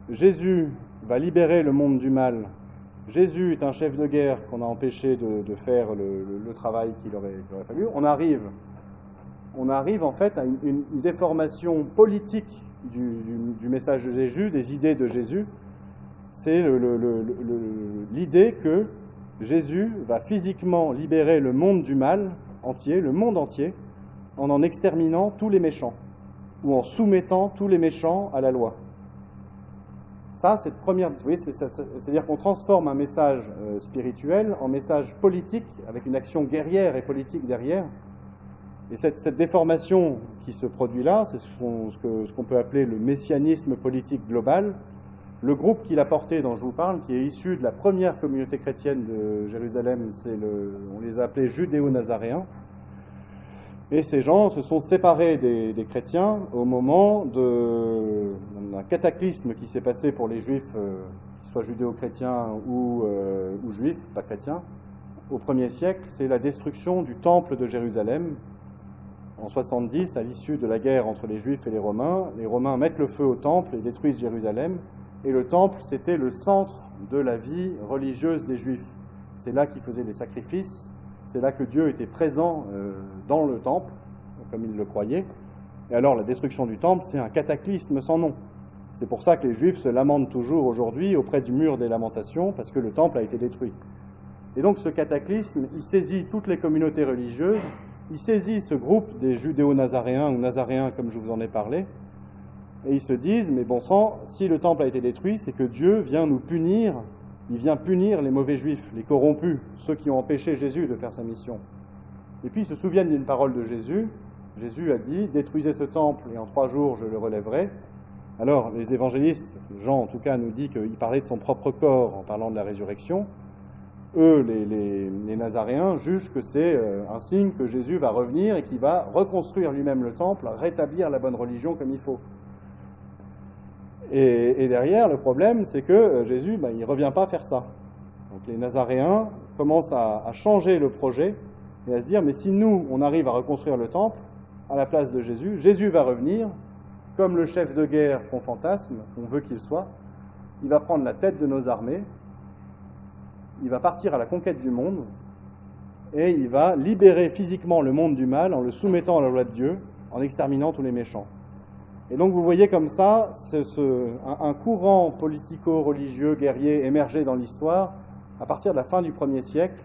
Jésus va libérer le monde du mal, Jésus est un chef de guerre qu'on a empêché de faire le travail qu'il aurait fallu, on arrive en fait à une déformation politique du message de Jésus, des idées de Jésus. C'est l'idée que Jésus va physiquement libérer le monde du mal entier, le monde entier, en exterminant tous les méchants, ou en soumettant tous les méchants à la loi. Ça, cette première, vous voyez, c'est-à-dire qu'on transforme un message spirituel en message politique, avec une action guerrière et politique derrière. Et cette déformation qui se produit là, c'est ce qu'on peut appeler le messianisme politique global. Le groupe qui l'a porté, dont je vous parle, qui est issu de la première communauté chrétienne de Jérusalem, on les a appelés judéo-nazaréens. Et ces gens se sont séparés des chrétiens au moment d'un cataclysme qui s'est passé pour les juifs, qu'ils soient judéo-chrétiens ou juifs, pas chrétiens, au 1er siècle. C'est la destruction du temple de Jérusalem. En 70, à l'issue de la guerre entre les Juifs et les Romains mettent le feu au temple et détruisent Jérusalem. Et le temple, c'était le centre de la vie religieuse des Juifs. C'est là qu'ils faisaient les sacrifices, c'est là que Dieu était présent dans le temple, comme ils le croyaient. Et alors la destruction du temple, c'est un cataclysme sans nom. C'est pour ça que les Juifs se lamentent toujours aujourd'hui auprès du mur des lamentations, parce que le temple a été détruit. Et donc ce cataclysme, il saisit toutes les communautés religieuses, il saisit ce groupe des judéo-nazaréens ou nazaréens comme je vous en ai parlé, et ils se disent, mais bon sang, si le temple a été détruit, c'est que Dieu vient nous punir, il vient punir les mauvais juifs, les corrompus, ceux qui ont empêché Jésus de faire sa mission. Et puis ils se souviennent d'une parole de Jésus. Jésus a dit, détruisez ce temple et en 3 jours je le relèverai. Alors les évangélistes, Jean en tout cas nous dit qu'il parlait de son propre corps en parlant de la résurrection. Eux, les Nazaréens, jugent que c'est un signe que Jésus va revenir et qu'il va reconstruire lui-même le temple, rétablir la bonne religion comme il faut. Et derrière, le problème, c'est que Jésus, il ne revient pas faire ça. Donc les Nazaréens commencent à changer le projet et à se dire, mais si nous, on arrive à reconstruire le temple à la place de Jésus, Jésus va revenir, comme le chef de guerre qu'on fantasme, qu'on veut qu'il soit, il va prendre la tête de nos armées, il va partir à la conquête du monde et il va libérer physiquement le monde du mal en le soumettant à la loi de Dieu, en exterminant tous les méchants. Et donc vous voyez comme ça un courant politico-religieux, guerrier, émergé dans l'histoire à partir de la fin du 1er siècle,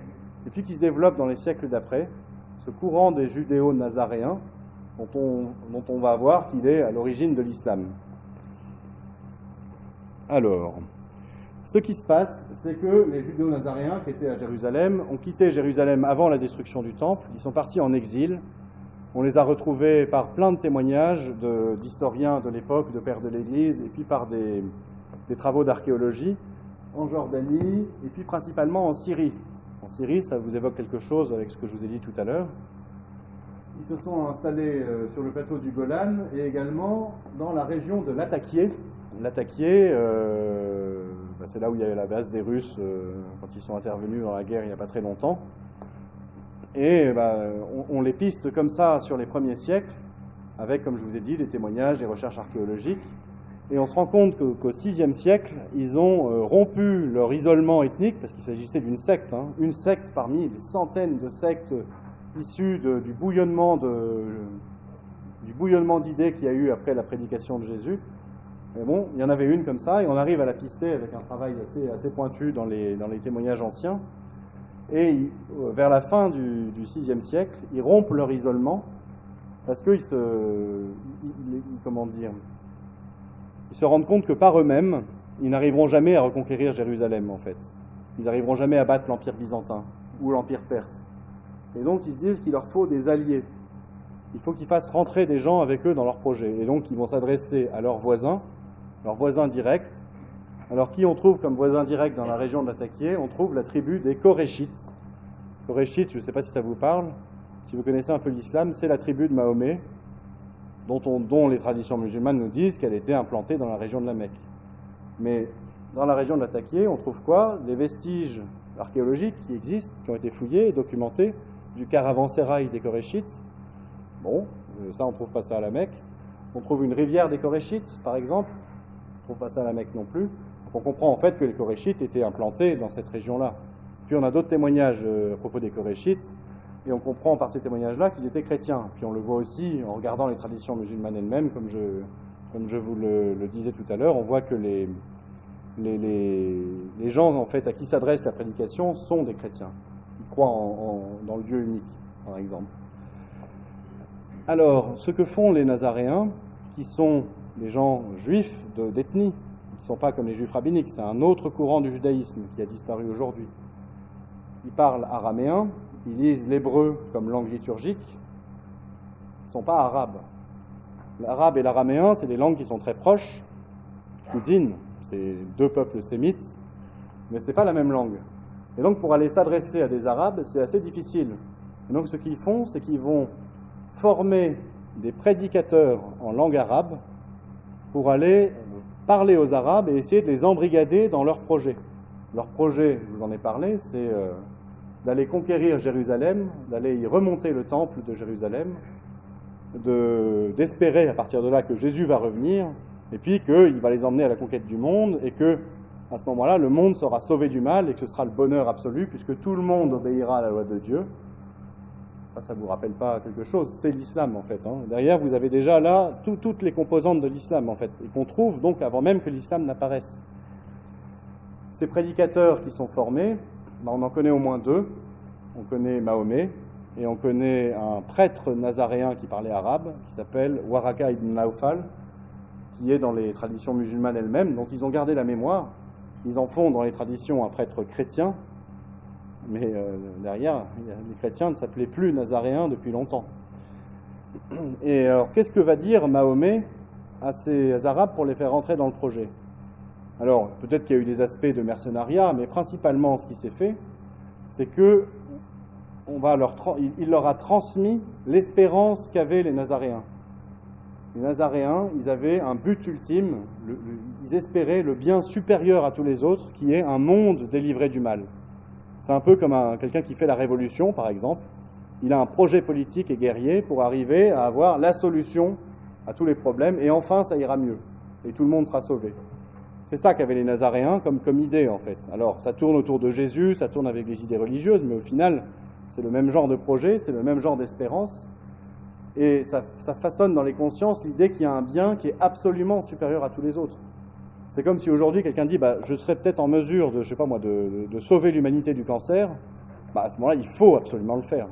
et puis qui se développe dans les siècles d'après, ce courant des judéo-nazaréens, dont on va voir qu'il est à l'origine de l'islam. Alors, ce qui se passe, c'est que les judéo-nazaréens qui étaient à Jérusalem ont quitté Jérusalem avant la destruction du temple, ils sont partis en exil. On les a retrouvés par plein de témoignages d'historiens de l'époque, de pères de l'Église, et puis par des travaux d'archéologie en Jordanie, et puis principalement en Syrie. En Syrie, ça vous évoque quelque chose avec ce que je vous ai dit tout à l'heure. Ils se sont installés sur le plateau du Golan, et également dans la région de Latakié. Latakié, c'est là où il y avait la base des Russes quand ils sont intervenus dans la guerre il n'y a pas très longtemps. Et on les piste comme ça sur les premiers siècles, avec, comme je vous ai dit, des témoignages, des recherches archéologiques. Et on se rend compte qu'au VIe siècle, ils ont rompu leur isolement ethnique, parce qu'il s'agissait d'une secte, une secte parmi des centaines de sectes issues du bouillonnement du bouillonnement d'idées qu'il y a eu après la prédication de Jésus. Mais bon, il y en avait une comme ça, et on arrive à la pister avec un travail assez pointu dans les témoignages anciens. Et vers la fin du VIe siècle, ils rompent leur isolement parce qu'ils se rendent compte que par eux-mêmes, ils n'arriveront jamais à reconquérir Jérusalem, en fait. Ils n'arriveront jamais à battre l'Empire byzantin ou l'Empire perse. Et donc, ils se disent qu'il leur faut des alliés. Il faut qu'ils fassent rentrer des gens avec eux dans leur projet. Et donc, ils vont s'adresser à leurs voisins directs. Alors, qui on trouve comme voisin direct dans la région de l'Atakié? On trouve la tribu des Koréchites. Koréchites, je ne sais pas si ça vous parle. Si vous connaissez un peu l'islam, c'est la tribu de Mahomet, dont les traditions musulmanes nous disent qu'elle était implantée dans la région de la Mecque. Mais dans la région de l'Atakié, on trouve quoi? Les vestiges archéologiques qui existent, qui ont été fouillés et documentés, du caravansérail des Koréchites. Bon, ça, on ne trouve pas ça à la Mecque. On trouve une rivière des Koréchites, par exemple. On ne trouve pas ça à la Mecque non plus. Donc on comprend en fait que les Koréchites étaient implantés dans cette région-là. Puis on a d'autres témoignages à propos des Koréchites, et on comprend par ces témoignages-là qu'ils étaient chrétiens. Puis on le voit aussi en regardant les traditions musulmanes elles-mêmes, comme je vous le disais tout à l'heure, on voit que les gens en fait à qui s'adresse la prédication sont des chrétiens. Ils croient dans le Dieu unique, par exemple. Alors, ce que font les Nazaréens, qui sont des gens juifs d'ethnie, ils ne sont pas comme les juifs rabbiniques, c'est un autre courant du judaïsme qui a disparu aujourd'hui. Ils parlent araméen, ils lisent l'hébreu comme langue liturgique, ils ne sont pas arabes. L'arabe et l'araméen, c'est des langues qui sont très proches, cousines, c'est deux peuples sémites, mais ce n'est pas la même langue. Et donc pour aller s'adresser à des arabes, c'est assez difficile. Et donc ce qu'ils font, c'est qu'ils vont former des prédicateurs en langue arabe pour aller parler aux arabes et essayer de les embrigader dans leur projet. Leur projet, je vous en ai parlé, c'est d'aller conquérir Jérusalem, d'aller y remonter le temple de Jérusalem, d'espérer à partir de là que Jésus va revenir, et puis qu'il va les emmener à la conquête du monde, et que à ce moment-là, le monde sera sauvé du mal, et que ce sera le bonheur absolu, puisque tout le monde obéira à la loi de Dieu. Ça ne vous rappelle pas quelque chose? C'est l'islam, en fait. Derrière, vous avez déjà là toutes les composantes de l'islam, en fait, et qu'on trouve donc avant même que l'islam n'apparaisse. Ces prédicateurs qui sont formés, on en connaît au moins deux. On connaît Mahomet, et on connaît un prêtre nazaréen qui parlait arabe, qui s'appelle Waraka ibn Naufal, qui est dans les traditions musulmanes elles-mêmes, dont ils ont gardé la mémoire. Ils en font dans les traditions un prêtre chrétien, mais derrière, les chrétiens ne s'appelaient plus nazaréens depuis longtemps. Et alors, qu'est-ce que va dire Mahomet à ces Arabes pour les faire rentrer dans le projet? Alors, peut-être qu'il y a eu des aspects de mercenariat, mais principalement, ce qui s'est fait, c'est que il leur a transmis l'espérance qu'avaient les Nazaréens. Les Nazaréens, ils avaient un but ultime, ils espéraient le bien supérieur à tous les autres, qui est un monde délivré du mal. C'est un peu comme quelqu'un qui fait la révolution, par exemple. Il a un projet politique et guerrier pour arriver à avoir la solution à tous les problèmes, et enfin ça ira mieux, et tout le monde sera sauvé. C'est ça qu'avaient les Nazaréens comme idée, en fait. Alors, ça tourne autour de Jésus, ça tourne avec les idées religieuses, mais au final, c'est le même genre de projet, c'est le même genre d'espérance, et ça façonne dans les consciences l'idée qu'il y a un bien qui est absolument supérieur à tous les autres. C'est comme si aujourd'hui quelqu'un dit je serais peut-être en mesure de sauver l'humanité du cancer. À ce moment-là, il faut absolument le faire.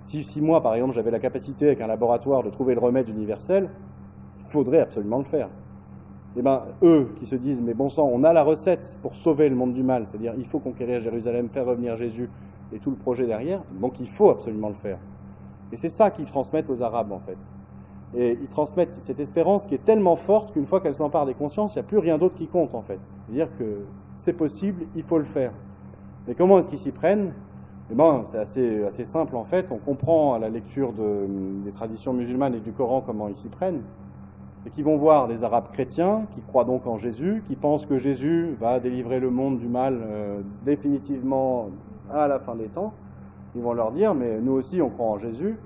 Si moi, par exemple, j'avais la capacité avec un laboratoire de trouver le remède universel, il faudrait absolument le faire. Et eux qui se disent mais bon sang, on a la recette pour sauver le monde du mal, c'est-à-dire il faut conquérir Jérusalem, faire revenir Jésus et tout le projet derrière, donc il faut absolument le faire. Et c'est ça qu'ils transmettent aux Arabes, en fait. Et ils transmettent cette espérance qui est tellement forte qu'une fois qu'elle s'empare des consciences, il n'y a plus rien d'autre qui compte, en fait. C'est-à-dire que c'est possible, il faut le faire. Et comment est-ce qu'ils s'y prennent? C'est assez simple, en fait. On comprend à la lecture des traditions musulmanes et du Coran comment ils s'y prennent. Et qu'ils vont voir des Arabes chrétiens qui croient donc en Jésus, qui pensent que Jésus va délivrer le monde du mal définitivement à la fin des temps. Ils vont leur dire, mais nous aussi on croit en Jésus,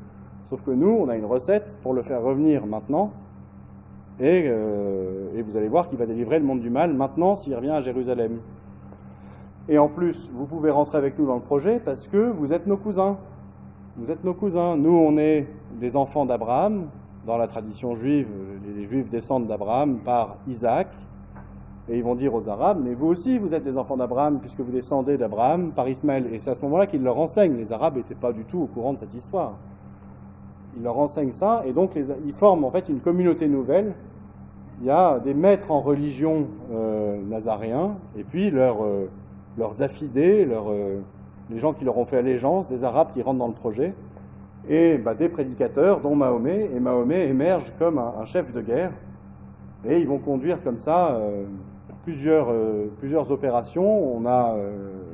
sauf que nous, on a une recette pour le faire revenir maintenant, et vous allez voir qu'il va délivrer le monde du mal maintenant s'il revient à Jérusalem. Et en plus, vous pouvez rentrer avec nous dans le projet parce que vous êtes nos cousins. Vous êtes nos cousins. Nous, on est des enfants d'Abraham, dans la tradition juive, les Juifs descendent d'Abraham par Isaac, et ils vont dire aux Arabes, mais vous aussi vous êtes des enfants d'Abraham, puisque vous descendez d'Abraham par Ismaël. Et c'est à ce moment-là qu'ils leur enseignent. Les Arabes n'étaient pas du tout au courant de cette histoire. Ils leur enseignent ça, et donc ils forment en fait une communauté nouvelle. Il y a des maîtres en religion nazaréens, et puis leurs affidés, les gens qui leur ont fait allégeance, des Arabes qui rentrent dans le projet, et des prédicateurs, dont Mahomet, et Mahomet émerge comme un chef de guerre, et ils vont conduire comme ça plusieurs opérations. On a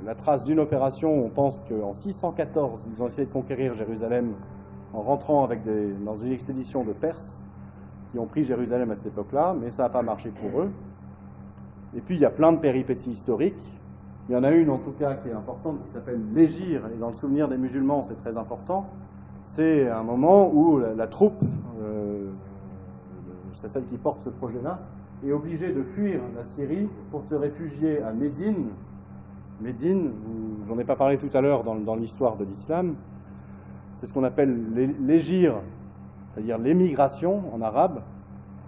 la trace d'une opération, on pense qu'en 614, ils ont essayé de conquérir Jérusalem en rentrant dans une expédition de Perses, qui ont pris Jérusalem à cette époque-là, mais ça n'a pas marché pour eux. Et puis il y a plein de péripéties historiques. Il y en a une en tout cas qui est importante, qui s'appelle l'Hégire, et dans le souvenir des musulmans c'est très important. C'est un moment où la troupe, c'est celle qui porte ce projet-là, est obligée de fuir la Syrie pour se réfugier à Médine. Médine, j'en ai pas parlé tout à l'heure dans l'histoire de l'islam, c'est ce qu'on appelle l'Hégire, c'est-à-dire l'émigration en arabe.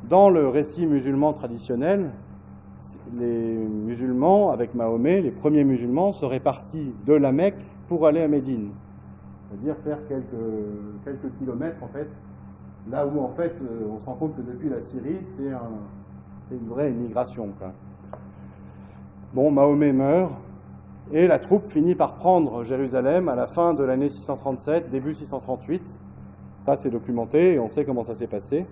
Dans le récit musulman traditionnel, les musulmans, avec Mahomet, les premiers musulmans, seraient partis de la Mecque pour aller à Médine. C'est-à-dire faire quelques kilomètres, en fait, là où, en fait, on se rend compte que depuis la Syrie, c'est une vraie immigration, quoi. Bon, Mahomet meurt, et la troupe finit par prendre Jérusalem à la fin de l'année 637, début 638. Ça, c'est documenté, et on sait comment ça s'est passé.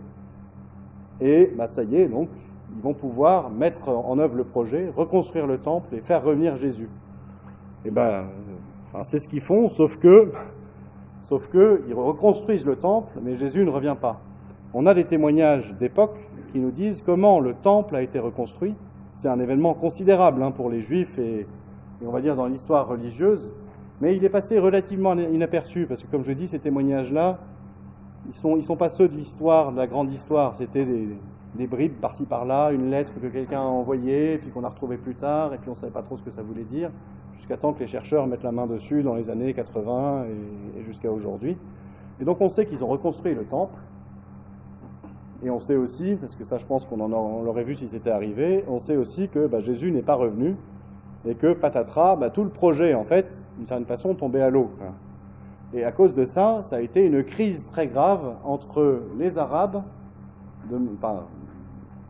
Et ça y est, donc, ils vont pouvoir mettre en œuvre le projet, reconstruire le temple et faire revenir Jésus. Et c'est ce qu'ils font, sauf que ils reconstruisent le temple, mais Jésus ne revient pas. On a des témoignages d'époque qui nous disent comment le temple a été reconstruit. C'est un événement considérable pour les Juifs et on va dire dans l'histoire religieuse, mais il est passé relativement inaperçu, parce que comme je dis, ces témoignages-là, ils sont pas ceux de l'histoire, de la grande histoire. C'était des bribes par-ci par-là, une lettre que quelqu'un a envoyée, puis qu'on a retrouvée plus tard, et puis on ne savait pas trop ce que ça voulait dire, jusqu'à temps que les chercheurs mettent la main dessus dans les années 80 et jusqu'à aujourd'hui. Et donc on sait qu'ils ont reconstruit le temple, et on sait aussi, parce que ça je pense on l'aurait vu si c'était arrivé, on sait aussi que Jésus n'est pas revenu, et que patatras, tout le projet en fait, d'une certaine façon, tombait à l'eau. Et à cause de ça, ça a été une crise très grave entre les Arabes,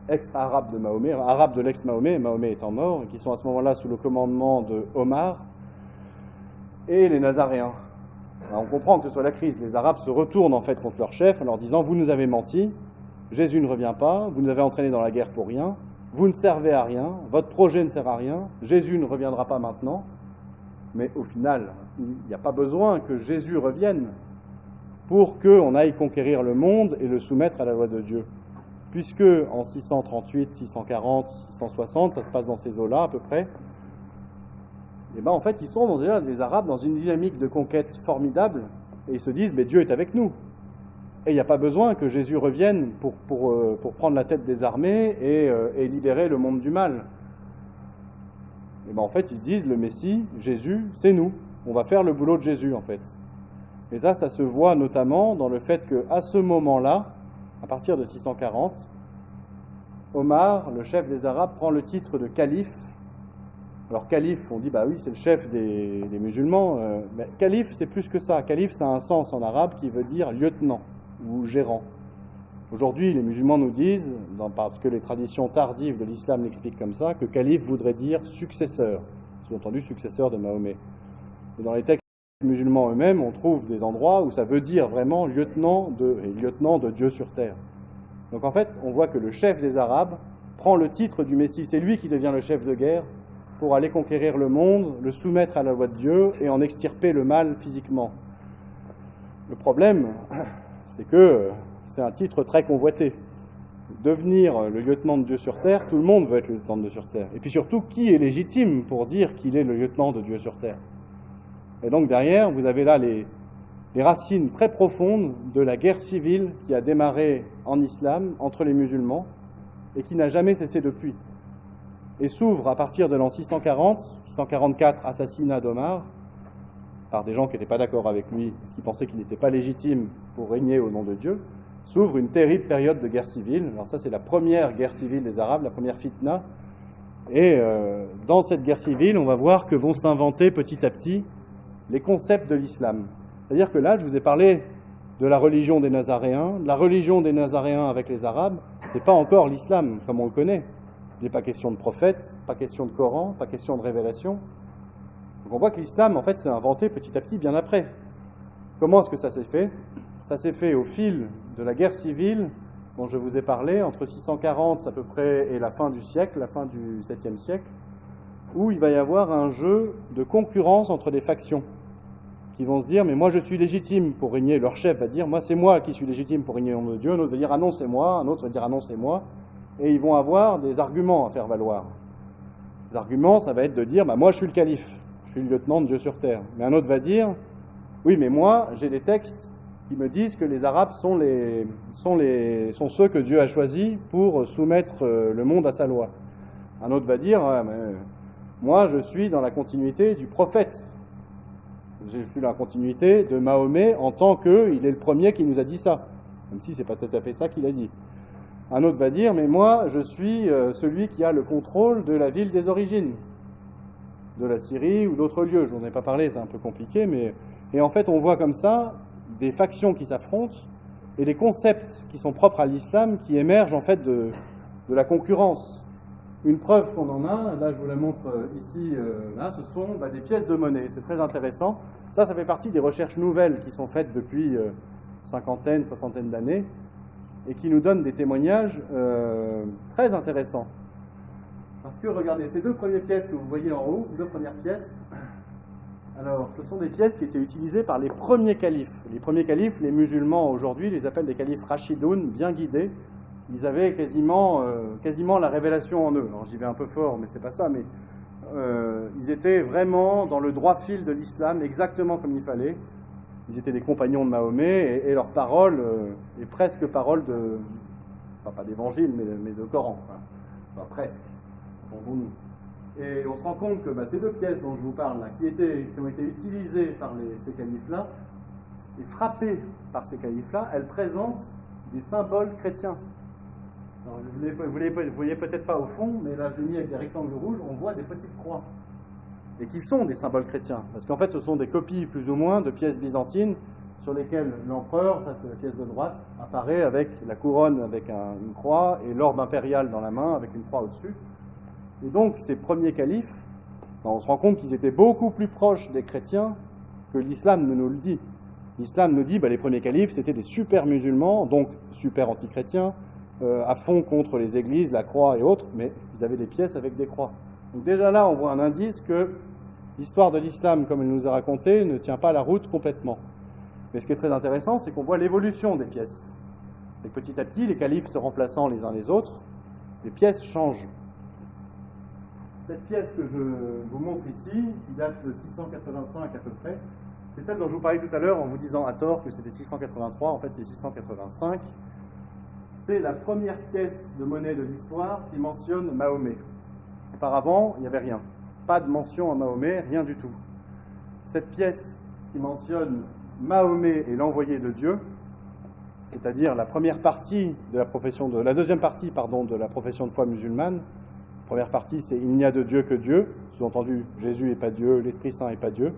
ex-Arabes de Mahomet, Arabes de l'ex-Mahomet, Mahomet étant mort, qui sont à ce moment-là sous le commandement de Omar, et les Nazaréens. Alors on comprend que ce soit la crise. Les Arabes se retournent en fait contre leur chef en leur disant « Vous nous avez menti, Jésus ne revient pas, vous nous avez entraînés dans la guerre pour rien, vous ne servez à rien, votre projet ne sert à rien, Jésus ne reviendra pas maintenant. » Mais au final, il n'y a pas besoin que Jésus revienne pour qu'on aille conquérir le monde et le soumettre à la loi de Dieu. Puisque en 638, 640, 660, ça se passe dans ces eaux-là à peu près, et en fait ils sont déjà des Arabes dans une dynamique de conquête formidable, et ils se disent mais Dieu est avec nous. Et il n'y a pas besoin que Jésus revienne pour prendre la tête des armées et libérer le monde du mal. Et en fait ils se disent le Messie, Jésus, c'est nous. On va faire le boulot de Jésus en fait. Et ça se voit notamment dans le fait qu'à ce moment-là, à partir de 640, Omar, le chef des Arabes, prend le titre de calife. Alors calife, on dit oui, c'est le chef des musulmans, mais calife, c'est plus que ça. Calife, ça a un sens en arabe qui veut dire lieutenant ou gérant. Aujourd'hui, les musulmans nous disent, parce que les traditions tardives de l'islam l'expliquent comme ça, que calife voudrait dire successeur, sous-entendu successeur de Mahomet. Et dans les textes musulmans eux-mêmes, on trouve des endroits où ça veut dire vraiment lieutenant de Dieu sur terre. Donc en fait, on voit que le chef des Arabes prend le titre du Messie, c'est lui qui devient le chef de guerre pour aller conquérir le monde, le soumettre à la loi de Dieu et en extirper le mal physiquement. Le problème, c'est que c'est un titre très convoité. Devenir le lieutenant de Dieu sur terre, tout le monde veut être le lieutenant de Dieu sur terre. Et puis surtout, qui est légitime pour dire qu'il est le lieutenant de Dieu sur terre ? Et donc derrière, vous avez là les racines très profondes de la guerre civile qui a démarré en islam entre les musulmans et qui n'a jamais cessé depuis. Et s'ouvre à partir de l'an 644, assassinat d'Omar, par des gens qui n'étaient pas d'accord avec lui, qui pensaient qu'il n'était pas légitime pour régner au nom de Dieu. s'ouvre une terrible période de guerre civile. Alors ça, c'est la première guerre civile des Arabes, la première fitna. Et dans cette guerre civile, on va voir que vont s'inventer petit à petit les concepts de l'islam. C'est-à-dire que là, je vous ai parlé de la religion des Nazaréens. La religion des Nazaréens avec les Arabes, c'est pas encore l'islam comme on le connaît. Il n'est pas question de prophète, pas question de Coran, pas question de révélation. Donc on voit que l'islam, en fait, s'est inventé petit à petit bien après. Comment est-ce que ça s'est fait? Ça s'est fait au fil de la guerre civile dont je vous ai parlé, entre 640 à peu près et la fin du siècle, la fin du 7e siècle, où il va y avoir un jeu de concurrence entre des factions qui vont se dire « mais moi je suis légitime pour régner ». Leur chef va dire « moi c'est moi qui suis légitime pour régner au nom de Dieu ». Un autre va dire « ah non c'est moi », un autre va dire « ah non c'est moi ». Et ils vont avoir des arguments à faire valoir. Les arguments, ça va être de dire bah, « moi je suis le calife, je suis le lieutenant de Dieu sur terre ». Mais un autre va dire « oui mais moi j'ai des textes qui me disent que les Arabes sont ceux que Dieu a choisis pour soumettre le monde à sa loi ». Un autre va dire ah, mais moi je suis dans la continuité du prophète. Je suis dans la continuité de Mahomet en tant qu'il est le premier qui nous a dit ça. Même si c'est pas tout à fait ça qu'il a dit. Un autre va dire, mais moi, je suis celui qui a le contrôle de la ville des origines, de la Syrie ou d'autres lieux. Je n'en ai pas parlé, c'est un peu compliqué, mais... Et en fait, on voit comme ça des factions qui s'affrontent et des concepts qui sont propres à l'islam qui émergent en fait de la concurrence. Une preuve qu'on en a, là je vous la montre ici, là, ce sont des pièces de monnaie. C'est très intéressant. Ça fait partie des recherches nouvelles qui sont faites depuis cinquantaine, soixantaine d'années et qui nous donnent des témoignages très intéressants. Parce que regardez, ces deux premières pièces que vous voyez en haut, deux premières pièces, alors ce sont des pièces qui étaient utilisées par les premiers califes. Les premiers califes, les musulmans aujourd'hui, les appellent des califes rachidoun, bien guidés. Ils avaient quasiment la révélation en eux. Alors j'y vais un peu fort, mais c'est pas ça, mais ils étaient vraiment dans le droit fil de l'islam, exactement comme il fallait. Ils étaient des compagnons de Mahomet et leur parole est presque parole de, enfin pas d'évangile, mais de Coran, enfin presque, entendons-nous. Et on se rend compte que ces deux pièces dont je vous parle là, qui ont été utilisées par ces califes-là et frappées par ces califes-là, elles présentent des symboles chrétiens. Alors, vous ne voyez peut-être pas au fond, mais là j'ai mis avec des rectangles rouges, on voit des petites croix. Et qui sont des symboles chrétiens. Parce qu'en fait ce sont des copies plus ou moins de pièces byzantines sur lesquelles l'empereur, ça c'est la pièce de droite, apparaît avec la couronne avec une croix et l'orbe impérial dans la main avec une croix au-dessus. Et donc ces premiers califes, on se rend compte qu'ils étaient beaucoup plus proches des chrétiens que l'islam ne nous le dit. L'islam nous dit les premiers califes c'était des super musulmans, donc super anti-chrétiens, à fond contre les églises, la croix et autres, mais ils avaient des pièces avec des croix. Donc déjà là, on voit un indice que l'histoire de l'islam, comme elle nous a raconté, ne tient pas la route complètement. Mais ce qui est très intéressant, c'est qu'on voit l'évolution des pièces. Et petit à petit, les califes se remplaçant les uns les autres, les pièces changent. Cette pièce que je vous montre ici, qui date de 685 à peu près, c'est celle dont je vous parlais tout à l'heure en vous disant à tort que c'était 683, en fait c'est 685. C'est la première pièce de monnaie de l'histoire qui mentionne Mahomet. Auparavant, il n'y avait rien. Pas de mention à Mahomet, rien du tout. Cette pièce qui mentionne Mahomet et l'envoyé de Dieu, c'est-à-dire la première partie de la deuxième partie de la profession de foi musulmane. La première partie, c'est « Il n'y a de Dieu que Dieu », sous-entendu « Jésus n'est pas Dieu, l'Esprit Saint n'est pas Dieu »,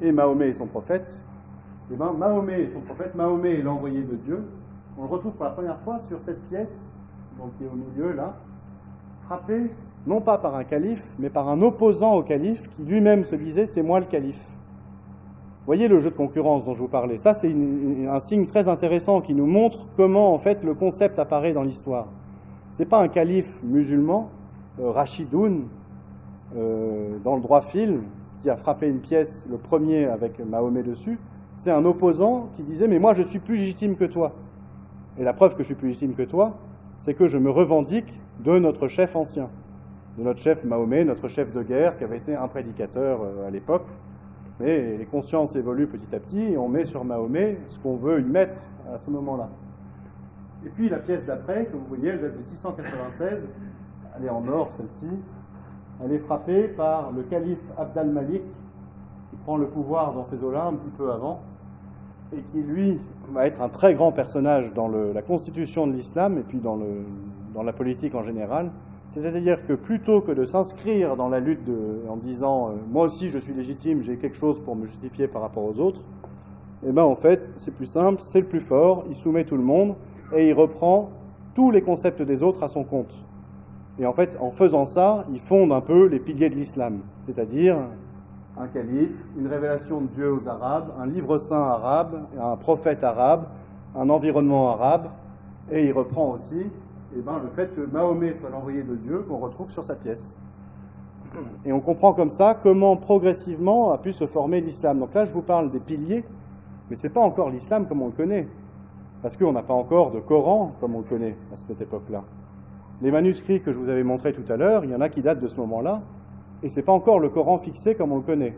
et Mahomet est son prophète. Et bien, Mahomet est son prophète, Mahomet est l'envoyé de Dieu. On le retrouve pour la première fois sur cette pièce, donc qui est au milieu là, frappé non pas par un calife, mais par un opposant au calife qui lui-même se disait « c'est moi le calife ». Vous voyez le jeu de concurrence dont je vous parlais. Ça, c'est un signe très intéressant qui nous montre comment, en fait, le concept apparaît dans l'histoire. Ce n'est pas un calife musulman, rachidoun, dans le droit fil, qui a frappé une pièce, le premier avec Mahomet dessus. C'est un opposant qui disait « mais moi, je suis plus légitime que toi ». Et la preuve que je suis plus légitime que toi, c'est que je me revendique de notre chef ancien, de notre chef Mahomet, notre chef de guerre, qui avait été un prédicateur à l'époque. Mais les consciences évoluent petit à petit et on met sur Mahomet ce qu'on veut y mettre à ce moment-là. Et puis la pièce d'après, que vous voyez, elle date de 696, elle est en or celle-ci, elle est frappée par le calife Abd al-Malik, qui prend le pouvoir dans ces eaux-là un petit peu avant. et qui, lui, va être un très grand personnage dans la constitution de l'islam et puis dans la politique en général. C'est-à-dire que plutôt que de s'inscrire dans la lutte en disant « moi aussi je suis légitime, j'ai quelque chose pour me justifier par rapport aux autres », eh bien en fait, c'est plus simple, c'est le plus fort, il soumet tout le monde et il reprend tous les concepts des autres à son compte. Et en fait, en faisant ça, il fonde un peu les piliers de l'islam, c'est-à-dire un calife, une révélation de Dieu aux Arabes, un livre saint arabe, un prophète arabe, un environnement arabe, et il reprend aussi le fait que Mahomet soit l'envoyé de Dieu qu'on retrouve sur sa pièce. Et on comprend comme ça comment progressivement a pu se former l'islam. Donc là, je vous parle des piliers, mais ce n'est pas encore l'islam comme on le connaît, parce qu'on n'a pas encore de Coran comme on le connaît à cette époque-là. Les manuscrits que je vous avais montrés tout à l'heure, il y en a qui datent de ce moment-là, et ce n'est pas encore le Coran fixé comme on le connaît.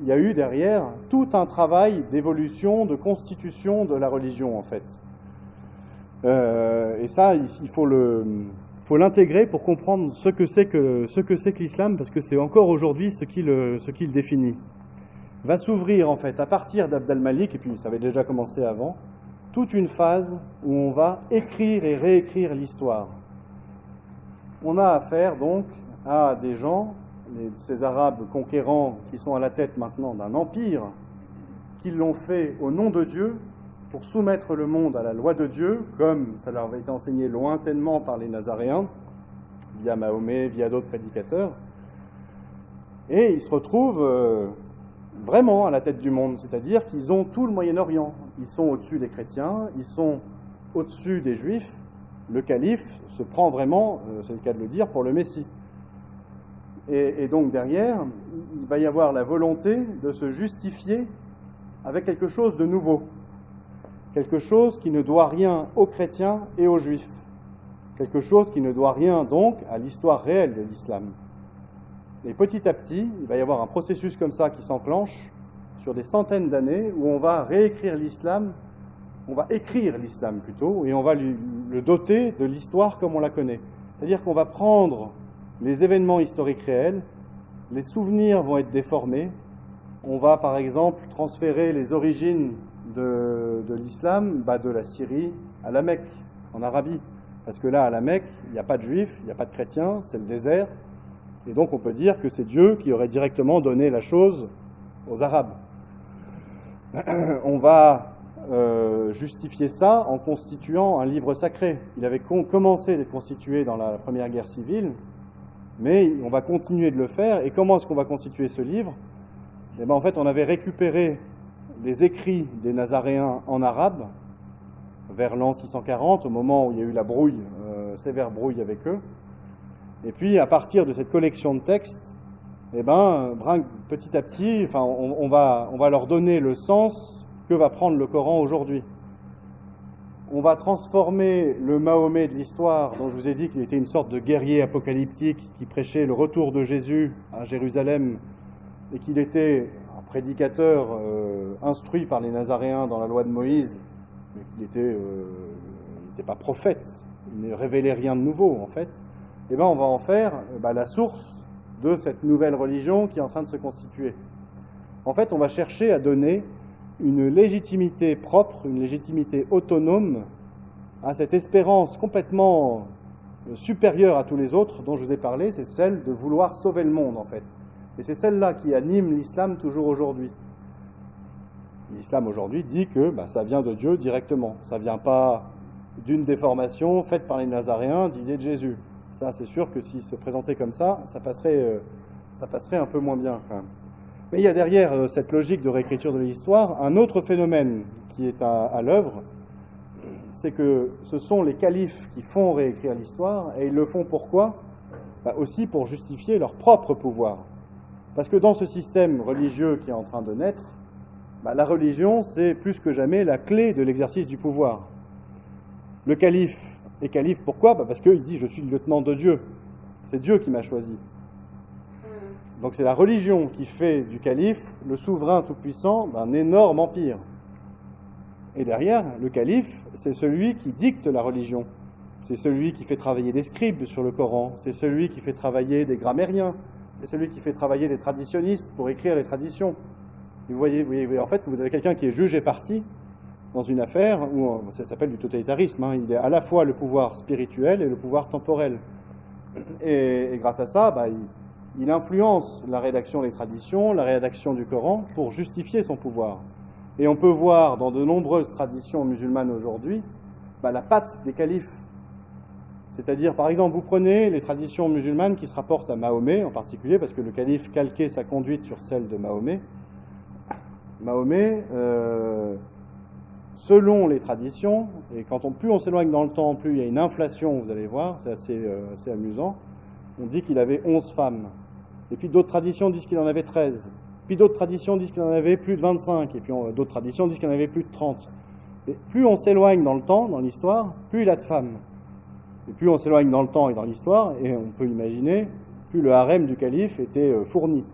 Il y a eu derrière tout un travail d'évolution, de constitution de la religion, en fait. Et ça, il faut l'intégrer pour comprendre ce que c'est que l'islam, parce que c'est encore aujourd'hui ce qui le définit. Va s'ouvrir, en fait, à partir d'Abd al-Malik, et puis ça avait déjà commencé avant, toute une phase où on va écrire et réécrire l'histoire. On a affaire, donc, à des gens, ces Arabes conquérants qui sont à la tête maintenant d'un empire, qui l'ont fait au nom de Dieu, pour soumettre le monde à la loi de Dieu, comme ça leur avait été enseigné lointainement par les Nazaréens, via Mahomet, via d'autres prédicateurs. Et ils se retrouvent vraiment à la tête du monde, c'est-à-dire qu'ils ont tout le Moyen-Orient. Ils sont au-dessus des chrétiens, ils sont au-dessus des Juifs. Le calife se prend vraiment, c'est le cas de le dire, pour le Messie. Et donc derrière, il va y avoir la volonté de se justifier avec quelque chose de nouveau. Quelque chose qui ne doit rien aux chrétiens et aux juifs. Quelque chose qui ne doit rien donc à l'histoire réelle de l'islam. Et petit à petit, il va y avoir un processus comme ça qui s'enclenche sur des centaines d'années où on va réécrire l'islam, on va écrire l'islam plutôt, et on va le doter de l'histoire comme on la connaît. C'est-à-dire qu'on va prendre les événements historiques réels, les souvenirs vont être déformés, on va par exemple transférer les origines de l'islam de la Syrie à la Mecque, en Arabie. Parce que là, à la Mecque, il n'y a pas de juifs, il n'y a pas de chrétiens, c'est le désert. Et donc on peut dire que c'est Dieu qui aurait directement donné la chose aux Arabes. On va justifier ça en constituant un livre sacré. Il avait commencé d'être constitué dans la Première Guerre civile, mais on va continuer de le faire. Et comment est-ce qu'on va constituer ce livre ? Eh bien, en fait, on avait récupéré les écrits des Nazaréens en arabe, vers l'an 640, au moment où il y a eu la brouille, sévère brouille avec eux. Et puis, à partir de cette collection de textes, eh ben, petit à petit, on va leur donner le sens que va prendre le Coran aujourd'hui. On va transformer le Mahomet de l'histoire, dont je vous ai dit qu'il était une sorte de guerrier apocalyptique qui prêchait le retour de Jésus à Jérusalem et qu'il était un prédicateur instruit par les Nazaréens dans la loi de Moïse, mais qu'il n'était pas prophète, il ne révélait rien de nouveau en fait. Eh bien, on va en faire la source de cette nouvelle religion qui est en train de se constituer. En fait, on va chercher à donner une légitimité propre, une légitimité autonome à cette espérance complètement supérieure à tous les autres dont je vous ai parlé, c'est celle de vouloir sauver le monde en fait. Et c'est celle-là qui anime l'islam toujours aujourd'hui. L'islam aujourd'hui dit que ça vient de Dieu directement. Ça ne vient pas d'une déformation faite par les Nazaréens d'idées de Jésus. Ça, c'est sûr que s'il se présentait comme ça, ça passerait un peu moins bien quand même. Mais il y a derrière cette logique de réécriture de l'histoire un autre phénomène qui est à l'œuvre, c'est que ce sont les califes qui font réécrire l'histoire, et ils le font pourquoi ? Aussi pour justifier leur propre pouvoir. Parce que dans ce système religieux qui est en train de naître, la religion, c'est plus que jamais la clé de l'exercice du pouvoir. Le calife est calife, pourquoi ? Parce qu'il dit « je suis le lieutenant de Dieu ». C'est Dieu qui m'a choisi. Donc c'est la religion qui fait du calife le souverain tout-puissant d'un énorme empire. Et derrière, le calife, c'est celui qui dicte la religion. C'est celui qui fait travailler des scribes sur le Coran. C'est celui qui fait travailler des grammairiens. C'est celui qui fait travailler des traditionnistes pour écrire les traditions. Vous voyez, en fait, vous avez quelqu'un qui est juge et partie dans une affaire où ça s'appelle du totalitarisme. Hein. Il est à la fois le pouvoir spirituel et le pouvoir temporel. Et grâce à ça, il influence la rédaction des traditions, la rédaction du Coran pour justifier son pouvoir. Et on peut voir dans de nombreuses traditions musulmanes aujourd'hui la patte des califes. C'est-à-dire, par exemple, vous prenez les traditions musulmanes qui se rapportent à Mahomet en particulier, parce que le calife calquait sa conduite sur celle de Mahomet. Mahomet, selon les traditions, et plus on s'éloigne dans le temps, plus il y a une inflation, vous allez voir, c'est assez amusant, on dit qu'il avait 11 femmes. Et puis d'autres traditions disent qu'il en avait 13. Puis d'autres traditions disent qu'il en avait plus de 25. Et puis d'autres traditions disent qu'il en avait plus de 30. Et plus on s'éloigne dans le temps, dans l'histoire, plus il a de femmes. Et plus on s'éloigne dans le temps et dans l'histoire, et on peut imaginer, plus le harem du calife était fourni.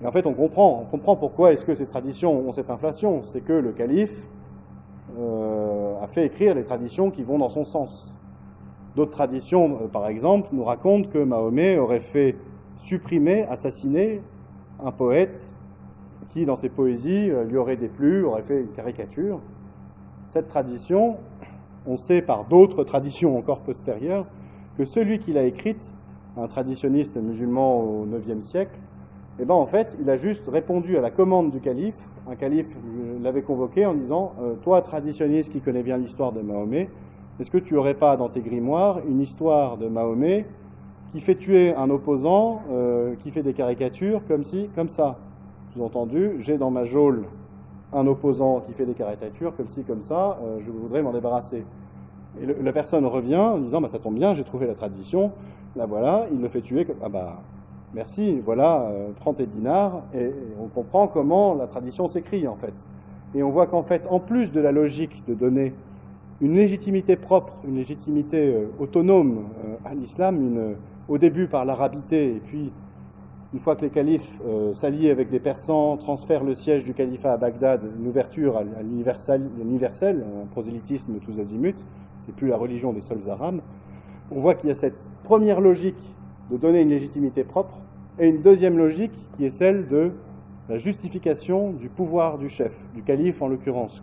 Et en fait, on comprend pourquoi est-ce que ces traditions ont cette inflation. C'est que le calife a fait écrire les traditions qui vont dans son sens. D'autres traditions, par exemple, nous racontent que Mahomet aurait fait supprimer, assassiner un poète qui, dans ses poésies, lui aurait déplu, aurait fait une caricature. Cette tradition, on sait par d'autres traditions encore postérieures, que celui qui l'a écrite, un traditionniste musulman au IXe siècle, en fait, il a juste répondu à la commande du calife. Un calife l'avait convoqué en disant « Toi, traditionniste qui connais bien l'histoire de Mahomet, est-ce que tu n'aurais pas dans tes grimoires une histoire de Mahomet qui fait tuer un opposant, qui fait des caricatures comme ci, comme ça ?» Sous-entendu, j'ai dans ma geôle un opposant qui fait des caricatures comme ci, comme ça, je voudrais m'en débarrasser. Et la personne revient en disant ça tombe bien, j'ai trouvé la tradition, là voilà, il le fait tuer, merci, voilà, prends tes dinars, et on comprend comment la tradition s'écrit en fait. Et on voit qu'en fait, en plus de la logique de donner une légitimité propre, une légitimité autonome à l'islam, au début par l'arabité, et puis une fois que les califes s'allient avec des Persans, transfèrent le siège du califat à Bagdad, une ouverture à l'universel, un prosélytisme tous azimuts, c'est plus la religion des seuls arabes, on voit qu'il y a cette première logique de donner une légitimité propre, et une deuxième logique qui est celle de la justification du pouvoir du chef, du calife en l'occurrence.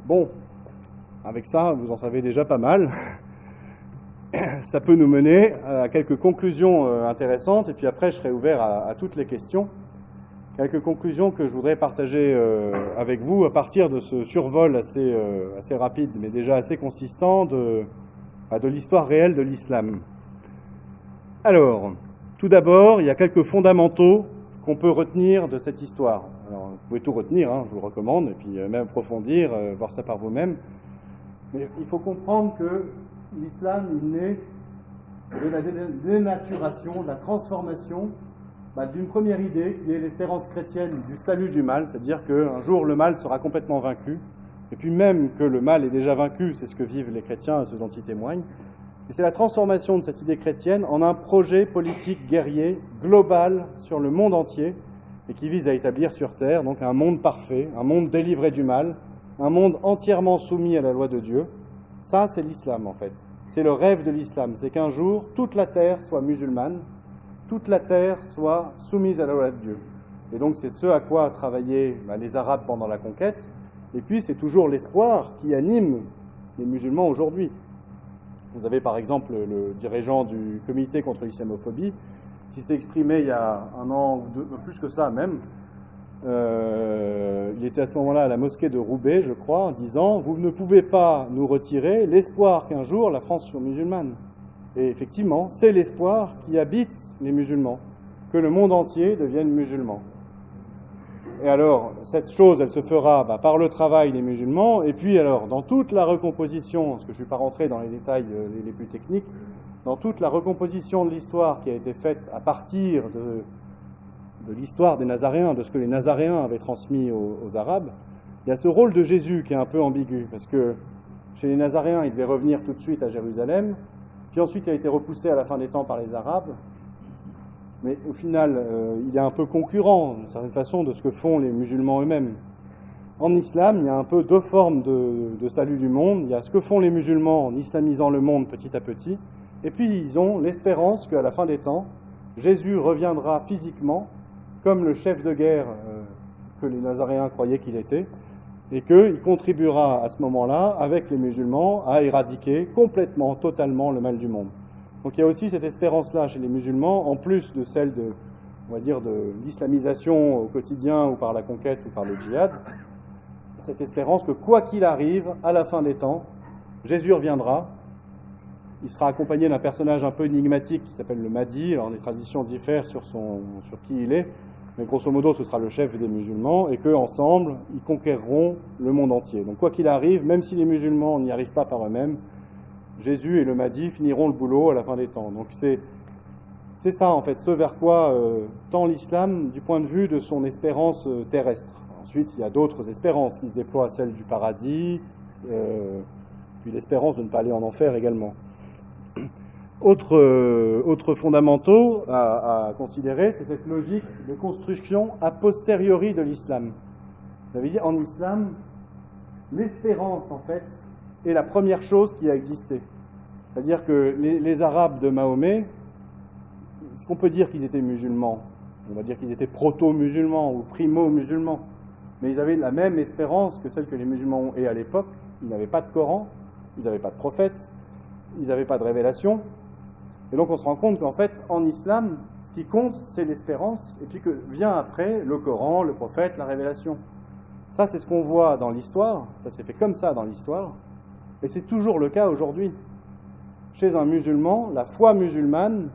Bon, avec ça, vous en savez déjà pas mal. Ça peut nous mener à quelques conclusions intéressantes, et puis après je serai ouvert à toutes les questions. Quelques conclusions que je voudrais partager avec vous à partir de ce survol assez rapide, mais déjà assez consistant de l'histoire réelle de l'islam. Alors, tout d'abord, il y a quelques fondamentaux qu'on peut retenir de cette histoire. Alors, vous pouvez tout retenir, hein, je vous le recommande, et puis même approfondir, voir ça par vous-même. Mais il faut comprendre que l'islam, il naît de la dénaturation, de la transformation d'une première idée qui est l'espérance chrétienne du salut du mal, c'est-à-dire qu'un jour le mal sera complètement vaincu, et puis même que le mal est déjà vaincu, c'est ce que vivent les chrétiens, ceux dont ils témoignent, et c'est la transformation de cette idée chrétienne en un projet politique guerrier, global, sur le monde entier, et qui vise à établir sur terre donc un monde parfait, un monde délivré du mal, un monde entièrement soumis à la loi de Dieu. Ça, c'est l'islam en fait. C'est le rêve de l'islam, c'est qu'un jour, toute la terre soit musulmane, toute la terre soit soumise à la loi de Dieu. Et donc c'est ce à quoi travaillaient les Arabes pendant la conquête, et puis c'est toujours l'espoir qui anime les musulmans aujourd'hui. Vous avez par exemple le dirigeant du comité contre l'islamophobie qui s'était exprimé il y a un an ou deux, plus que ça même. Il était à ce moment-là à la mosquée de Roubaix, je crois, en disant « Vous ne pouvez pas nous retirer l'espoir qu'un jour la France soit musulmane. » Et effectivement, c'est l'espoir qui habite les musulmans, que le monde entier devienne musulman. Et alors, cette chose, elle se fera par le travail des musulmans, et puis alors, dans toute la recomposition, parce que je ne suis pas rentré dans les détails les plus techniques, dans toute la recomposition de l'histoire qui a été faite à partir de l'histoire des Nazaréens, de ce que les Nazaréens avaient transmis aux Arabes, il y a ce rôle de Jésus qui est un peu ambigu, parce que chez les Nazaréens, il devait revenir tout de suite à Jérusalem, puis ensuite il a été repoussé à la fin des temps par les Arabes, mais au final, il est un peu concurrent, d'une certaine façon, de ce que font les musulmans eux-mêmes. En islam, il y a un peu deux formes de salut du monde. Il y a ce que font les musulmans en islamisant le monde petit à petit, et puis ils ont l'espérance qu'à la fin des temps, Jésus reviendra physiquement comme le chef de guerre que les Nazaréens croyaient qu'il était, et qu'il contribuera à ce moment-là, avec les musulmans, à éradiquer complètement, totalement le mal du monde. Donc il y a aussi cette espérance-là chez les musulmans, en plus de celle de, on va dire, de l'islamisation au quotidien ou par la conquête ou par le djihad, cette espérance que quoi qu'il arrive, à la fin des temps, Jésus reviendra. Il sera accompagné d'un personnage un peu énigmatique qui s'appelle le Mahdi. Alors les traditions diffèrent sur qui il est, mais grosso modo ce sera le chef des musulmans et qu'ensemble ils conquerront le monde entier. Donc quoi qu'il arrive, même si les musulmans n'y arrivent pas par eux-mêmes, Jésus et le Mahdi finiront le boulot à la fin des temps. Donc c'est ça en fait, ce vers quoi tend l'islam du point de vue de son espérance terrestre. Ensuite il y a d'autres espérances qui se déploient, celle du paradis, puis l'espérance de ne pas aller en enfer également. Autre fondamentaux à considérer, c'est cette logique de construction a posteriori de l'islam. Ça veut dire, en islam, l'espérance, en fait, est la première chose qui a existé. C'est-à-dire que les Arabes de Mahomet, est-ce qu'on peut dire qu'ils étaient musulmans? On va dire qu'ils étaient proto-musulmans ou primo-musulmans. Mais ils avaient la même espérance que celle que les musulmans ont. Et à l'époque, ils n'avaient pas de Coran, ils n'avaient pas de prophète, ils n'avaient pas de révélation. Et donc on se rend compte qu'en fait, en islam, ce qui compte, c'est l'espérance, et puis que vient après le Coran, le prophète, la révélation. Ça, c'est ce qu'on voit dans l'histoire, ça s'est fait comme ça dans l'histoire, et c'est toujours le cas aujourd'hui. Chez un musulman, la foi musulmane,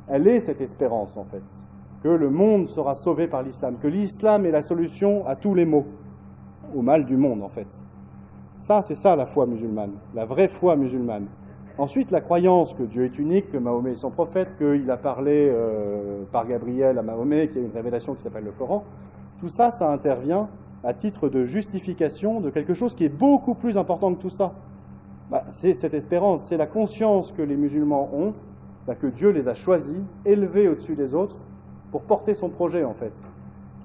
elle est cette espérance, en fait, que le monde sera sauvé par l'islam, que l'islam est la solution à tous les maux, au mal du monde, en fait. Ça, c'est ça la foi musulmane, la vraie foi musulmane. Ensuite, la croyance que Dieu est unique, que Mahomet est son prophète, qu'il a parlé par Gabriel à Mahomet, qu'il y a une révélation qui s'appelle le Coran, tout ça, ça intervient à titre de justification de quelque chose qui est beaucoup plus important que tout ça. C'est cette espérance, c'est la conscience que les musulmans ont, que Dieu les a choisis, élevés au-dessus des autres, pour porter son projet, en fait,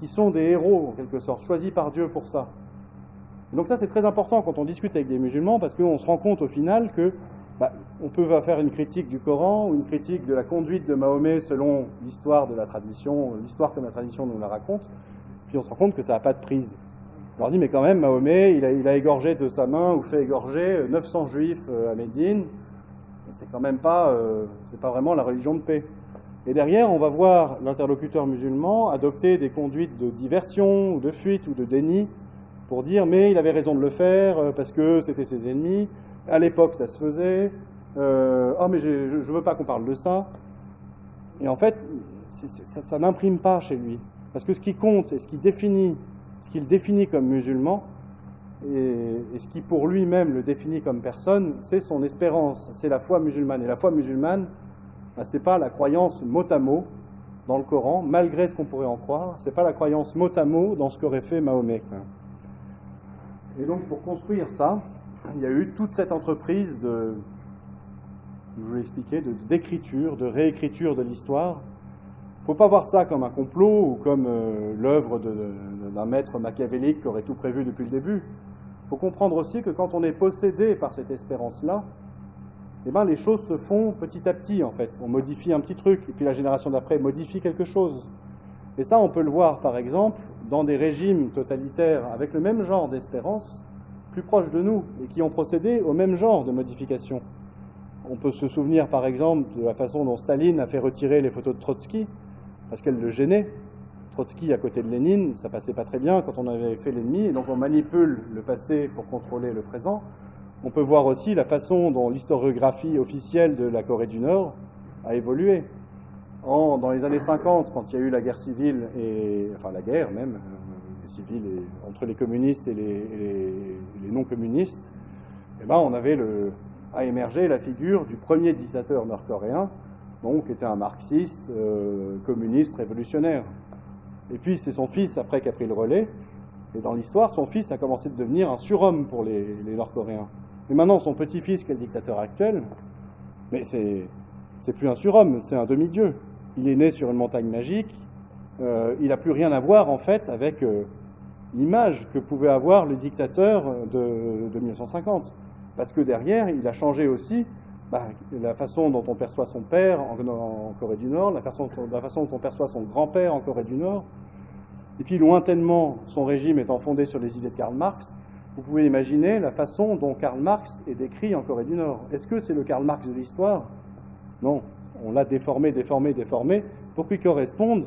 qui sont des héros, en quelque sorte, choisis par Dieu pour ça. Et donc ça, c'est très important quand on discute avec des musulmans, parce qu'on se rend compte au final que on peut faire une critique du Coran ou une critique de la conduite de Mahomet selon l'histoire de la tradition, l'histoire comme la tradition nous la raconte, puis on se rend compte que ça n'a pas de prise. On leur dit, mais quand même, Mahomet, il a égorgé de sa main ou fait égorger 900 juifs à Médine, c'est quand même pas, c'est pas vraiment la religion de paix. Et derrière, on va voir l'interlocuteur musulman adopter des conduites de diversion ou de fuite ou de déni pour dire, mais il avait raison de le faire parce que c'était ses ennemis. À l'époque, ça se faisait. Mais je veux pas qu'on parle de ça. Et en fait, ça n'imprime pas chez lui. Parce que ce qui compte et ce qu'il définit comme musulman, et ce qui pour lui-même le définit comme personne, c'est son espérance, c'est la foi musulmane. Et la foi musulmane, c'est pas la croyance mot à mot dans le Coran, malgré ce qu'on pourrait en croire, c'est pas la croyance mot à mot dans ce qu'aurait fait Mahomet. Et donc pour construire ça, il y a eu toute cette entreprise d'écriture, de réécriture de l'histoire. Il ne faut pas voir ça comme un complot ou comme l'œuvre d'un maître machiavélique qui aurait tout prévu depuis le début. Il faut comprendre aussi que quand on est possédé par cette espérance-là, les choses se font petit à petit, en fait. On modifie un petit truc, et puis la génération d'après modifie quelque chose. Et ça, on peut le voir, par exemple, dans des régimes totalitaires avec le même genre d'espérance, plus proches de nous, et qui ont procédé au même genre de modification. On peut se souvenir, par exemple, de la façon dont Staline a fait retirer les photos de Trotsky, parce qu'elles le gênaient. Trotsky à côté de Lénine, ça passait pas très bien quand on avait fait l'ennemi, et donc on manipule le passé pour contrôler le présent. On peut voir aussi la façon dont l'historiographie officielle de la Corée du Nord a évolué. Dans les années 50, quand il y a eu la guerre civile, la guerre même, civile entre les communistes et les non-communistes, a émergé la figure du premier dictateur nord-coréen, donc qui était un marxiste, communiste, révolutionnaire. Et puis c'est son fils après qui a pris le relais, et dans l'histoire, son fils a commencé de devenir un surhomme pour les Nord-Coréens. Et maintenant, son petit-fils, qui est le dictateur actuel, mais c'est plus un surhomme, c'est un demi-dieu. Il est né sur une montagne magique, il n'a plus rien à voir en fait avec l'image que pouvait avoir le dictateur de 1950. Parce que derrière, il a changé aussi la façon dont on perçoit son père en Corée du Nord, la façon dont on perçoit son grand-père en Corée du Nord, et puis lointainement, son régime étant fondé sur les idées de Karl Marx, vous pouvez imaginer la façon dont Karl Marx est décrit en Corée du Nord. Est-ce que c'est le Karl Marx de l'histoire? Non, on l'a déformé pour qu'il corresponde,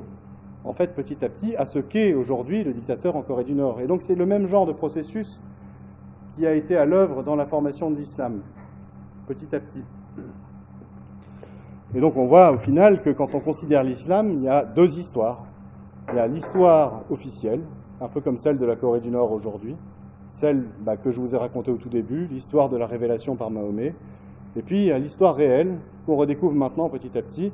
en fait, petit à petit, à ce qu'est aujourd'hui le dictateur en Corée du Nord. Et donc c'est le même genre de processus qui a été à l'œuvre dans la formation de l'islam, petit à petit. Et donc on voit au final que quand on considère l'islam, il y a deux histoires. Il y a l'histoire officielle, un peu comme celle de la Corée du Nord aujourd'hui, celle que je vous ai racontée au tout début, l'histoire de la révélation par Mahomet, et puis il y a l'histoire réelle qu'on redécouvre maintenant petit à petit.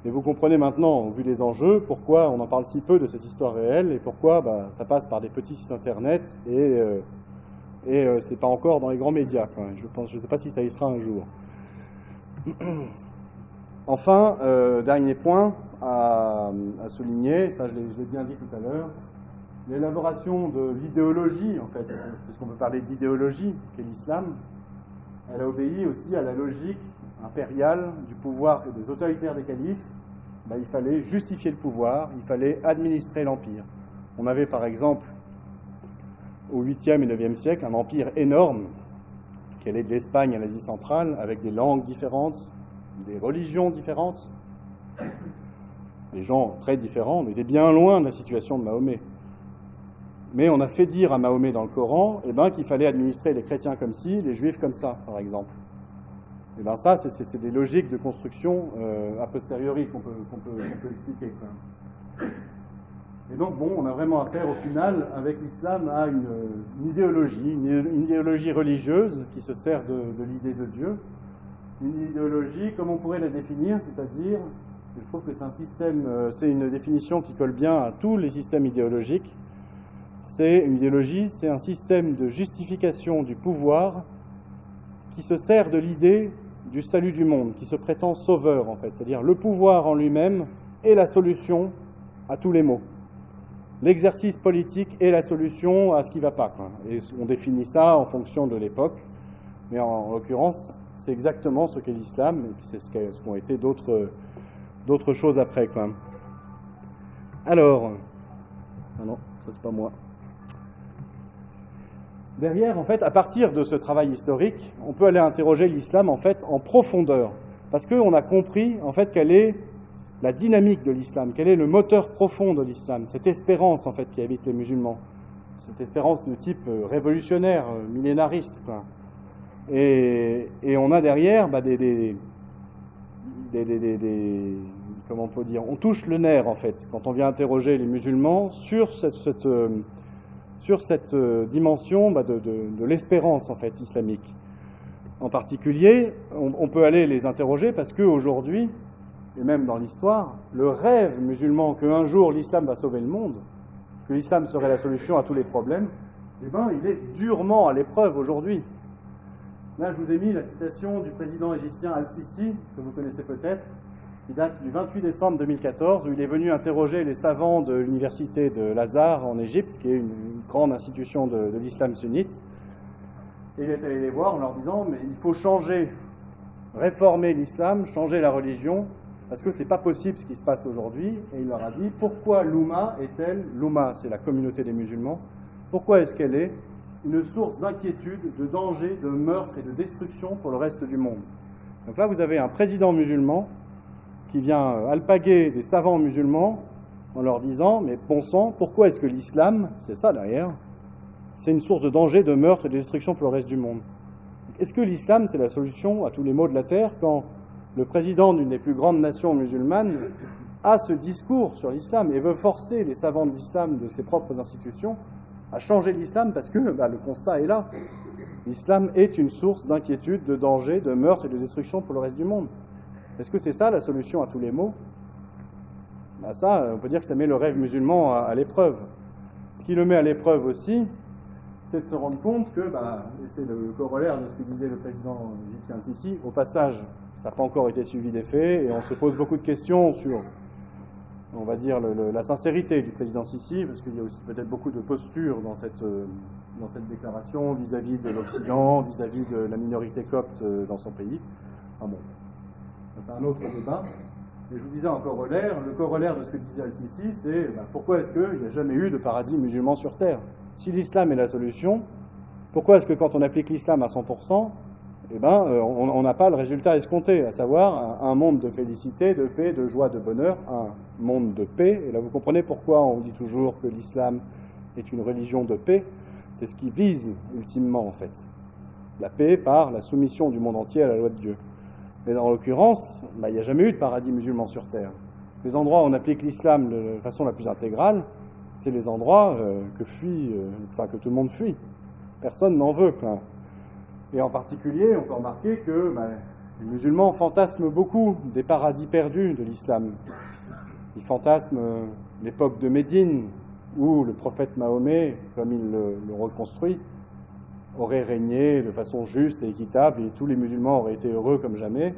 Et vous comprenez maintenant, vu les enjeux, pourquoi on en parle si peu de cette histoire réelle et pourquoi ça passe par des petits sites internet et c'est pas encore dans les grands médias. Je ne sais pas si ça y sera un jour. Enfin, dernier point à souligner, ça je l'ai bien dit tout à l'heure, l'élaboration de l'idéologie, en fait, puisqu'on peut parler d'idéologie, qu'est l'islam, elle a obéi aussi à la logique impériale du pouvoir et des autoritaires des califes. Il fallait justifier le pouvoir, il fallait administrer l'empire. On avait par exemple au 8e et 9e siècle un empire énorme qui allait de l'Espagne à l'Asie centrale avec des langues différentes, des religions différentes, des gens très différents. On était bien loin de la situation de Mahomet. Mais on a fait dire à Mahomet dans le Coran qu'il fallait administrer les chrétiens comme ci, les juifs comme ça, par exemple. Et ça, c'est des logiques de construction a posteriori qu'on peut expliquer. Et donc, on a vraiment affaire au final avec l'islam à une idéologie religieuse qui se sert de l'idée de Dieu. Une idéologie, comme on pourrait la définir, c'est-à-dire, je trouve que c'est une définition qui colle bien à tous les systèmes idéologiques. Une idéologie, c'est un système de justification du pouvoir qui se sert de l'idée du salut du monde, qui se prétend sauveur en fait. C'est-à-dire le pouvoir en lui-même est la solution à tous les maux. L'exercice politique est la solution à ce qui ne va pas. Et on définit ça en fonction de l'époque, mais en l'occurrence, c'est exactement ce qu'est l'islam, et puis c'est ce qu'ont été d'autres choses après. Alors, ah non, ça c'est pas moi. Derrière, en fait, à partir de ce travail historique, on peut aller interroger l'islam, en fait, en profondeur. Parce qu'on a compris, en fait, quelle est la dynamique de l'islam, quel est le moteur profond de l'islam, cette espérance, en fait, qui habite les musulmans. Cette espérance de type révolutionnaire, millénariste, Et on a derrière comment on peut dire, on touche le nerf, en fait, quand on vient interroger les musulmans sur cette dimension de l'espérance en fait islamique. En particulier, on peut aller les interroger parce qu'aujourd'hui, et même dans l'histoire, le rêve musulman qu'un jour l'islam va sauver le monde, que l'islam serait la solution à tous les problèmes, il est durement à l'épreuve aujourd'hui. Là, je vous ai mis la citation du président égyptien Al-Sisi, que vous connaissez peut-être, qui date du 28 décembre 2014, où il est venu interroger les savants de l'université de Lazare en Égypte, qui est une grande institution de l'islam sunnite. Et il est allé les voir en leur disant « Mais il faut réformer l'islam, changer la religion, parce que c'est pas possible ce qui se passe aujourd'hui. » Et il leur a dit « Pourquoi l'Oumma est-elle, l'Oumma c'est la communauté des musulmans, pourquoi est-ce qu'elle est une source d'inquiétude, de danger, de meurtre et de destruction pour le reste du monde ?» Donc là, vous avez un président musulman qui vient alpaguer des savants musulmans en leur disant « Mais bon sang, pourquoi est-ce que l'islam, c'est ça derrière, c'est une source de danger, de meurtre et de destruction pour le reste du monde ?» Est-ce que l'islam, c'est la solution à tous les maux de la terre quand le président d'une des plus grandes nations musulmanes a ce discours sur l'islam et veut forcer les savants de l'islam de ses propres institutions à changer l'islam parce que le constat est là. L'islam est une source d'inquiétude, de danger, de meurtre et de destruction pour le reste du monde. Est-ce que c'est ça la solution à tous les maux ? Ça, on peut dire que ça met le rêve musulman à l'épreuve. Ce qui le met à l'épreuve aussi, c'est de se rendre compte que, et c'est le corollaire de ce que disait le président égyptien Sisi, au passage, ça n'a pas encore été suivi des faits, et on se pose beaucoup de questions sur, on va dire, la sincérité du président Sisi, parce qu'il y a aussi peut-être beaucoup de postures dans cette déclaration vis-à-vis de l'Occident, vis-à-vis de la minorité copte dans son pays. Ah bon, c'est un autre débat. Et je vous disais en corollaire, le corollaire de ce que disait Al-Sisi, c'est pourquoi est-ce qu'il n'y a jamais eu de paradis musulman sur Terre? Si l'islam est la solution, pourquoi est-ce que quand on applique l'islam à 100%, on n'a pas le résultat escompté, à savoir un monde de félicité, de paix, de joie, de bonheur, un monde de paix. Et là, vous comprenez pourquoi on dit toujours que l'islam est une religion de paix. C'est ce qui vise ultimement, en fait. La paix par la soumission du monde entier à la loi de Dieu. Mais en l'occurrence, il n'y a jamais eu de paradis musulman sur Terre. Les endroits où on applique l'islam de façon la plus intégrale, c'est les endroits que tout le monde fuit. Personne n'en veut, quoi. Et en particulier, on peut remarquer que les musulmans fantasment beaucoup des paradis perdus de l'islam. Ils fantasment l'époque de Médine, où le prophète Mahomet, comme il le reconstruit, aurait régné de façon juste et équitable, et tous les musulmans auraient été heureux comme jamais.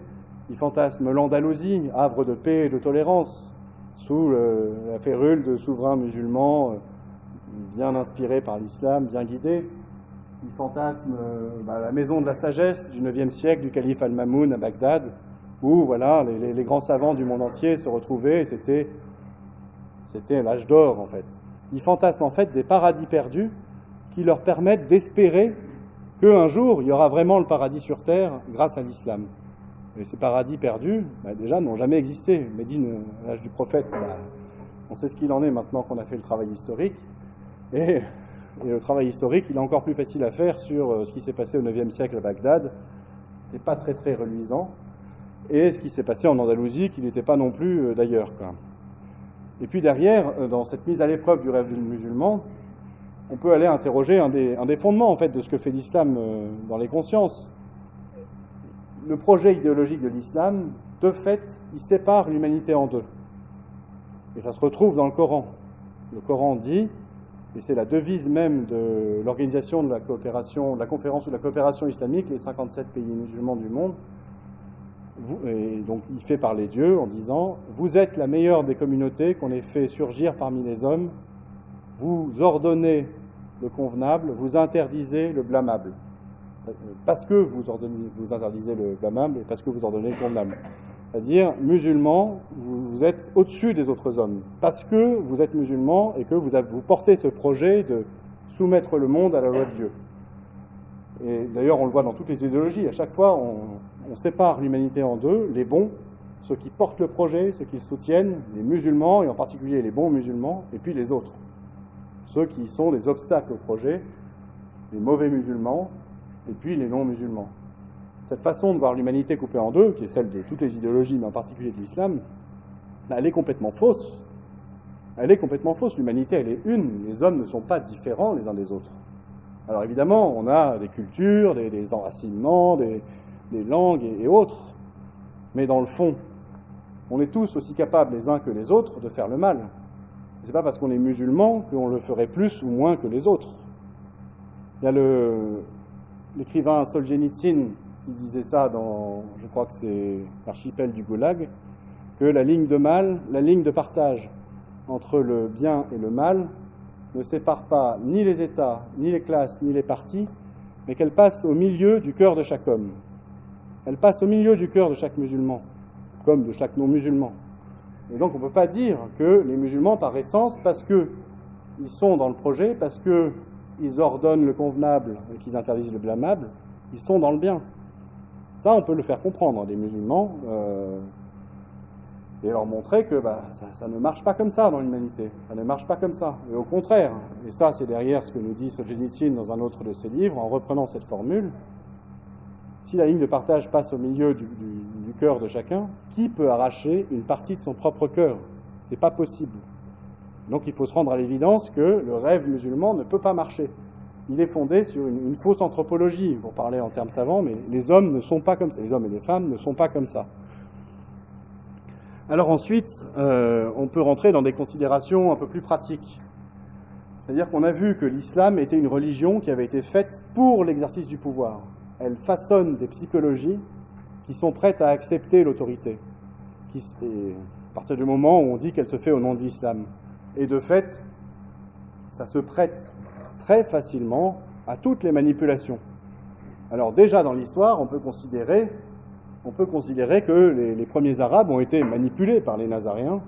Ils fantasment l'Andalousie, havre de paix et de tolérance, sous la férule de souverains musulmans bien inspirés par l'islam, bien guidés. Ils fantasment la maison de la sagesse du IXe siècle du calife Al-Mamoun à Bagdad, où voilà, les grands savants du monde entier se retrouvaient, et c'était l'âge d'or en fait. Ils fantasment en fait des paradis perdus qui leur permettent d'espérer qu'un jour il y aura vraiment le paradis sur terre grâce à l'islam. Et ces paradis perdus, déjà, n'ont jamais existé. Médine, l'âge du prophète, on sait ce qu'il en est maintenant qu'on a fait le travail historique. Et le travail historique, il est encore plus facile à faire sur ce qui s'est passé au IXe siècle à Bagdad, qui n'est pas très très reluisant, et ce qui s'est passé en Andalousie, qui n'était pas non plus d'ailleurs, quoi. Et puis derrière, dans cette mise à l'épreuve du rêve musulman, on peut aller interroger un des fondements en fait de ce que fait l'islam dans les consciences. Le projet idéologique de l'islam, de fait, il sépare l'humanité en deux. Et ça se retrouve dans le Coran. Le Coran dit, et c'est la devise même de l'organisation de la coopération, de la conférence de la coopération islamique, les 57 pays musulmans du monde, et donc il fait parler Dieu en disant « Vous êtes la meilleure des communautés qu'on ait fait surgir parmi les hommes, vous ordonnez le convenable, vous interdisez le blâmable. » Parce que vous interdisez le blâmable et parce que vous ordonnez le convenable. C'est-à-dire, musulmans, vous êtes au-dessus des autres hommes. Parce que vous êtes musulmans et que vous portez ce projet de soumettre le monde à la loi de Dieu. Et d'ailleurs, on le voit dans toutes les idéologies. À chaque fois, on sépare l'humanité en deux, les bons, ceux qui portent le projet, ceux qui le soutiennent, les musulmans, et en particulier les bons musulmans, et puis les autres. Ceux qui sont des obstacles au projet, les mauvais musulmans, et puis les non-musulmans. Cette façon de voir l'humanité coupée en deux, qui est celle de toutes les idéologies, mais en particulier de l'islam, elle est complètement fausse. Elle est complètement fausse. L'humanité, elle est une. Les hommes ne sont pas différents les uns des autres. Alors évidemment, on a des cultures, des enracinements, des langues et autres. Mais dans le fond, on est tous aussi capables les uns que les autres de faire le mal. Ce n'est pas parce qu'on est musulman qu'on le ferait plus ou moins que les autres. Il y a l'écrivain Solzhenitsyn qui disait ça dans, je crois que c'est l'archipel du Goulag, que la ligne de partage entre le bien et le mal ne sépare pas ni les États, ni les classes, ni les partis, mais qu'elle passe au milieu du cœur de chaque homme. Elle passe au milieu du cœur de chaque musulman, comme de chaque non-musulman. Et donc on ne peut pas dire que les musulmans, par essence, parce qu'ils sont dans le projet, parce qu'ils ordonnent le convenable et qu'ils interdisent le blâmable, ils sont dans le bien. Ça, on peut le faire comprendre, des musulmans, et leur montrer que ça ne marche pas comme ça dans l'humanité. Ça ne marche pas comme ça. Et au contraire, et ça c'est derrière ce que nous dit Solzhenitsyn dans un autre de ses livres, en reprenant cette formule, si la ligne de partage passe au milieu du cœur de chacun, qui peut arracher une partie de son propre cœur? C'est pas possible. Donc il faut se rendre à l'évidence que le rêve musulman ne peut pas marcher. Il est fondé sur une fausse anthropologie, pour parler en termes savants, mais les hommes ne sont pas comme ça. Les hommes et les femmes ne sont pas comme ça. Alors ensuite, on peut rentrer dans des considérations un peu plus pratiques. C'est-à-dire qu'on a vu que l'islam était une religion qui avait été faite pour l'exercice du pouvoir. Elle façonne des psychologies qui sont prêtes à accepter l'autorité. Et à partir du moment où on dit qu'elle se fait au nom de l'islam. Et de fait, ça se prête très facilement à toutes les manipulations. Alors déjà dans l'histoire, on peut considérer on peut considérer que les premiers Arabes ont été manipulés par les Nazaréens,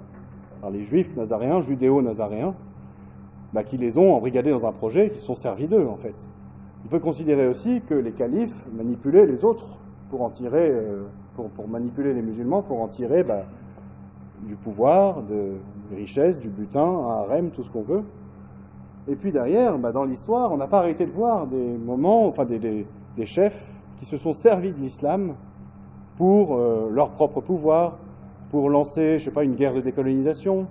par les Juifs nazaréens, judéo-nazaréens, qui les ont embrigadés dans un projet, qui se sont servis d'eux, en fait. On peut considérer aussi que les califes manipulaient les autres pour en tirer, pour manipuler les musulmans, pour en tirer du pouvoir, des richesses, du butin, un harem, tout ce qu'on veut. Et puis derrière, dans l'histoire, on n'a pas arrêté de voir des moments, enfin des chefs qui se sont servis de l'islam pour leur propre pouvoir, pour lancer, une guerre de décolonisation,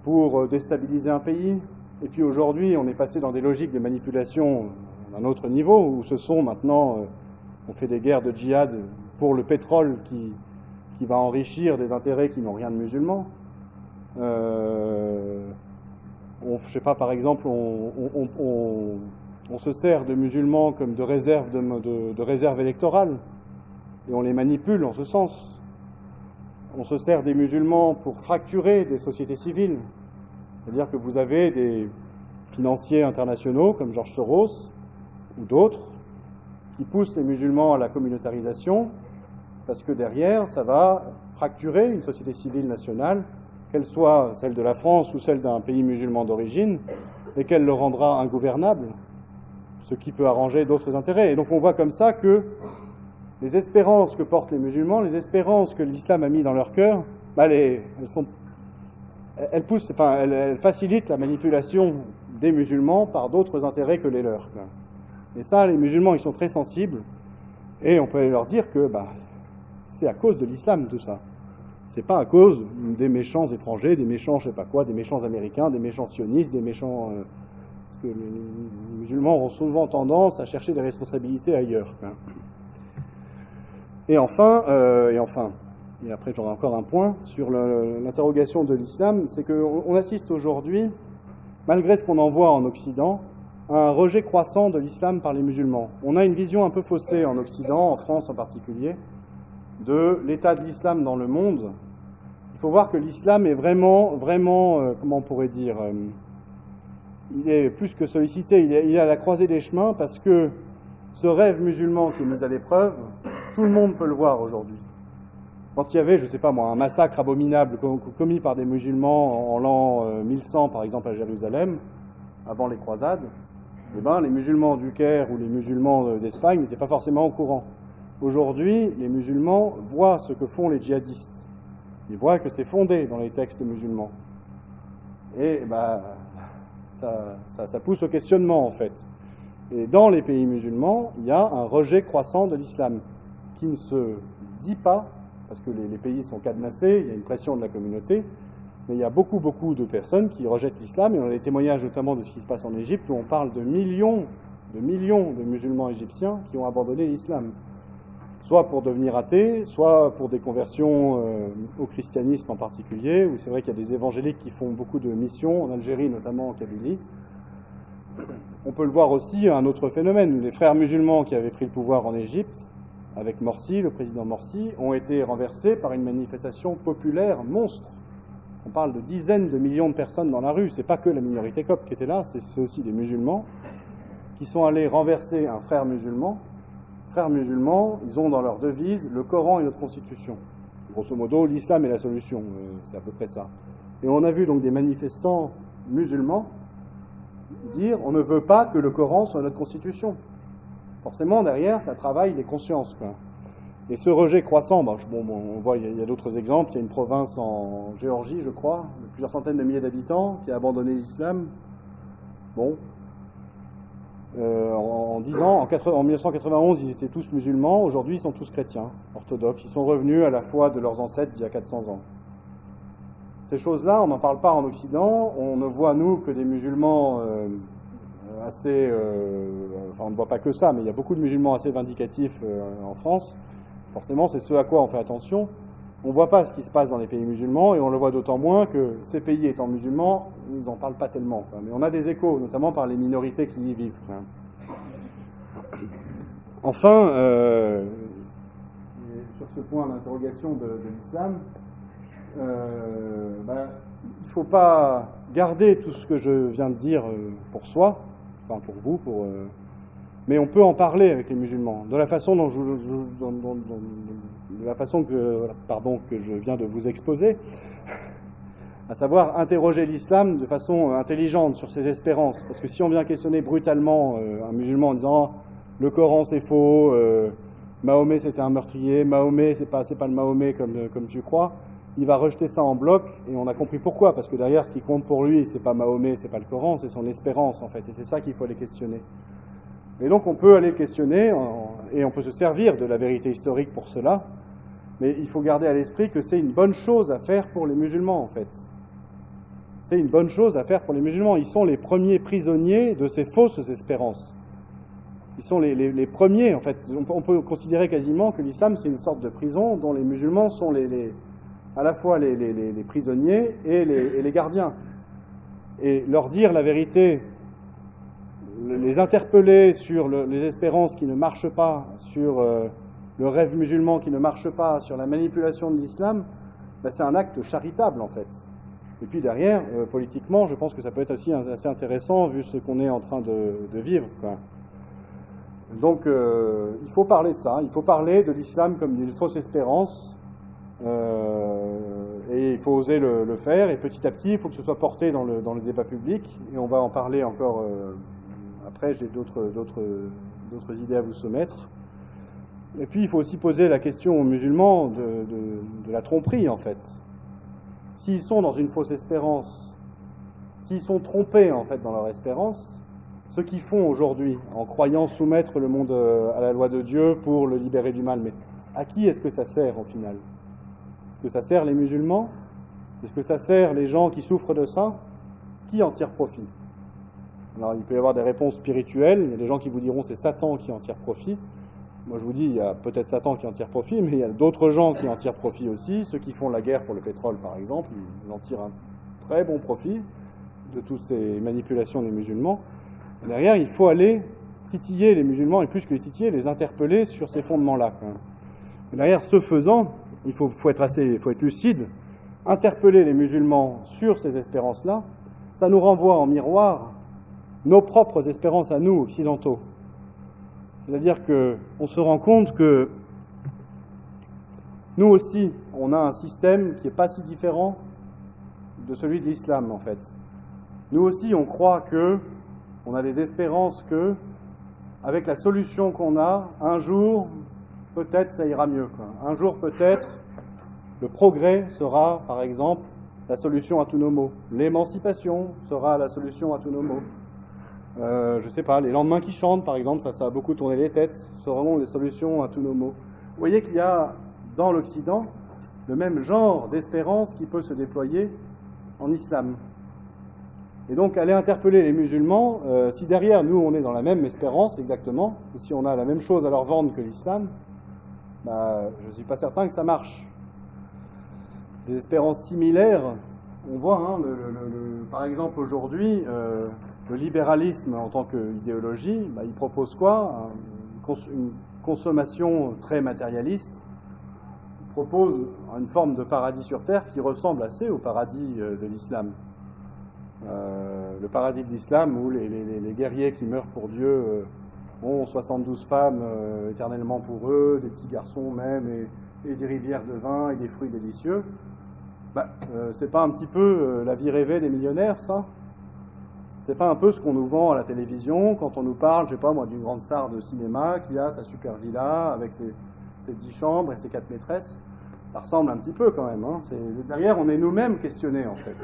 pour déstabiliser un pays. Et puis aujourd'hui, on est passé dans des logiques de manipulation d'un autre niveau, où ce sont maintenant, on fait des guerres de djihad pour le pétrole qui va enrichir des intérêts qui n'ont rien de musulman. Par exemple, on se sert de musulmans comme de réserve électorale, et on les manipule en ce sens. On se sert des musulmans pour fracturer des sociétés civiles. C'est-à-dire que vous avez des financiers internationaux comme George Soros ou d'autres qui poussent les musulmans à la communautarisation parce que derrière, ça va fracturer une société civile nationale, qu'elle soit celle de la France ou celle d'un pays musulman d'origine, et qu'elle le rendra ingouvernable, ce qui peut arranger d'autres intérêts. Et donc on voit comme ça que les espérances que portent les musulmans, les espérances que l'islam a mis dans leur cœur, elles facilitent la manipulation des musulmans par d'autres intérêts que les leurs. Et ça, les musulmans, ils sont très sensibles, et on peut leur dire que c'est à cause de l'islam tout ça. C'est pas à cause des méchants étrangers, des méchants des méchants américains, des méchants sionistes, des méchants... parce que les musulmans ont souvent tendance à chercher des responsabilités ailleurs. Et enfin, et après j'aurai encore un point sur l'interrogation de l'islam, c'est qu'on assiste aujourd'hui, malgré ce qu'on en voit en Occident, à un rejet croissant de l'islam par les musulmans. On a une vision un peu faussée en Occident, en France en particulier, de l'état de l'islam dans le monde. Il faut voir que l'islam est vraiment, comment on pourrait dire, il est plus que sollicité, il est à la croisée des chemins parce que ce rêve musulman qui est mis à l'épreuve, tout le monde peut le voir aujourd'hui. Quand il y avait, un massacre abominable commis par des musulmans en l'an 1100, par exemple, à Jérusalem, avant les croisades, les musulmans du Caire ou les musulmans d'Espagne n'étaient pas forcément au courant. Aujourd'hui, les musulmans voient ce que font les djihadistes. Ils voient que c'est fondé dans les textes musulmans. Et ça pousse au questionnement, en fait. Et dans les pays musulmans, il y a un rejet croissant de l'islam qui ne se dit pas, parce que les pays sont cadenassés, il y a une pression de la communauté, mais il y a beaucoup de personnes qui rejettent l'islam, et on a des témoignages notamment de ce qui se passe en Égypte, où on parle de millions de musulmans égyptiens qui ont abandonné l'islam, soit pour devenir athées, soit pour des conversions au christianisme en particulier, où c'est vrai qu'il y a des évangéliques qui font beaucoup de missions, en Algérie notamment, en Kabylie. On peut le voir aussi, un autre phénomène, les frères musulmans qui avaient pris le pouvoir en Égypte, avec Morsi, le président Morsi, ont été renversés par une manifestation populaire monstre. On parle de dizaines de millions de personnes dans la rue, c'est pas que la minorité copte qui était là, c'est aussi des musulmans qui sont allés renverser un frère musulman. Frères musulmans, ils ont dans leur devise le Coran et notre Constitution. Grosso modo, l'islam est la solution, c'est à peu près ça. Et on a vu donc des manifestants musulmans dire on ne veut pas que le Coran soit notre Constitution. Forcément, derrière, ça travaille les consciences, quoi. Et ce rejet croissant, on voit, il y a d'autres exemples. Il y a une province en Géorgie, je crois, de plusieurs centaines de milliers d'habitants, qui a abandonné l'islam. En 10 ans, en 1991, ils étaient tous musulmans. Aujourd'hui, ils sont tous chrétiens, orthodoxes. Ils sont revenus à la foi de leurs ancêtres d'il y a 400 ans. Ces choses-là, on n'en parle pas en Occident. On ne voit, nous, que des musulmans on ne voit pas que ça, mais il y a beaucoup de musulmans assez vindicatifs en France. Forcément, c'est ce à quoi on fait attention. On ne voit pas ce qui se passe dans les pays musulmans, et on le voit d'autant moins que ces pays étant musulmans, ils n'en parlent pas tellement. Mais on a des échos, notamment par les minorités qui y vivent. Enfin, sur ce point d'interrogation de l'islam, il ne faut pas garder tout ce que je viens de dire pour soi, enfin pour vous, Mais on peut en parler avec les musulmans, de la façon dont que je viens de vous exposer, à savoir interroger l'islam de façon intelligente sur ses espérances. Parce que si on vient questionner brutalement un musulman en disant « le Coran c'est faux, Mahomet c'était un meurtrier, Mahomet c'est pas le Mahomet comme tu crois », il va rejeter ça en bloc, et on a compris pourquoi, parce que derrière ce qui compte pour lui, c'est pas Mahomet, c'est pas le Coran, c'est son espérance en fait, et c'est ça qu'il faut aller questionner. Et donc on peut aller le questionner, et on peut se servir de la vérité historique pour cela, mais il faut garder à l'esprit que c'est une bonne chose à faire pour les musulmans en fait. C'est une bonne chose à faire pour les musulmans. Ils sont les premiers prisonniers de ces fausses espérances. Ils sont les premiers, en fait. On peut considérer quasiment que l'islam, c'est une sorte de prison dont les musulmans sont à la fois les prisonniers et les gardiens. Et leur dire la vérité, les interpeller sur les espérances qui ne marchent pas, sur le rêve musulman qui ne marche pas, sur la manipulation de l'islam, ben c'est un acte charitable, en fait. Et puis derrière, politiquement, je pense que ça peut être aussi assez intéressant, vu ce qu'on est en train de vivre, quoi. Donc, il faut parler de ça. Il faut parler de l'islam comme d'une fausse espérance. Et il faut oser le faire. Et petit à petit, il faut que ce soit porté dans le débat public. Et on va en parler encore après. J'ai d'autres idées à vous soumettre. Et puis, il faut aussi poser la question aux musulmans de la tromperie, en fait. S'ils sont dans une fausse espérance, s'ils sont trompés, en fait, dans leur espérance, ce qu'ils font aujourd'hui, en croyant soumettre le monde à la loi de Dieu pour le libérer du mal, mais à qui est-ce que ça sert, au final? Est-ce que ça sert les musulmans? Est-ce que ça sert les gens qui souffrent de ça? Qui en tire profit? Alors, il peut y avoir des réponses spirituelles. Il y a des gens qui vous diront c'est Satan qui en tire profit. Moi, je vous dis, il y a peut-être Satan qui en tire profit, mais il y a d'autres gens qui en tirent profit aussi. Ceux qui font la guerre pour le pétrole, par exemple, ils en tirent un très bon profit de toutes ces manipulations des musulmans. Et derrière, il faut aller titiller les musulmans, et plus que les titiller, les interpeller sur ces fondements-là. Et derrière, ce faisant, il faut être lucide, interpeller les musulmans sur ces espérances-là, ça nous renvoie en miroir nos propres espérances à nous, occidentaux. C'est-à-dire qu'on se rend compte que nous aussi, on a un système qui n'est pas si différent de celui de l'islam, en fait. Nous aussi, on croit on a des espérances que, avec la solution qu'on a, un jour, peut-être ça ira mieux, quoi. Un jour, peut-être, le progrès sera, par exemple, la solution à tous nos maux. L'émancipation sera la solution à tous nos maux. Je sais pas, les lendemains qui chantent, par exemple, ça a beaucoup tourné les têtes, seront les solutions à tous nos maux. Vous voyez qu'il y a, dans l'Occident, le même genre d'espérance qui peut se déployer en islam. Et donc, aller interpeller les musulmans, si derrière nous, on est dans la même espérance, exactement, ou si on a la même chose à leur vendre que l'islam, je ne suis pas certain que ça marche. Des espérances similaires, on voit, par exemple, aujourd'hui, le libéralisme en tant qu'idéologie, il propose quoi? Une consommation très matérialiste. Il propose une forme de paradis sur Terre qui ressemble assez au paradis de l'islam. Le paradis de l'islam où les guerriers qui meurent pour Dieu ont 72 femmes éternellement pour eux, des petits garçons même, et des rivières de vin et des fruits délicieux. C'est pas un petit peu la vie rêvée des millionnaires, ça? C'est pas un peu ce qu'on nous vend à la télévision quand on nous parle, je sais pas moi, d'une grande star de cinéma qui a sa super villa avec ses 10 chambres et ses 4 maîtresses? Ça ressemble un petit peu quand même, hein. Derrière, on est nous-mêmes questionnés, en fait.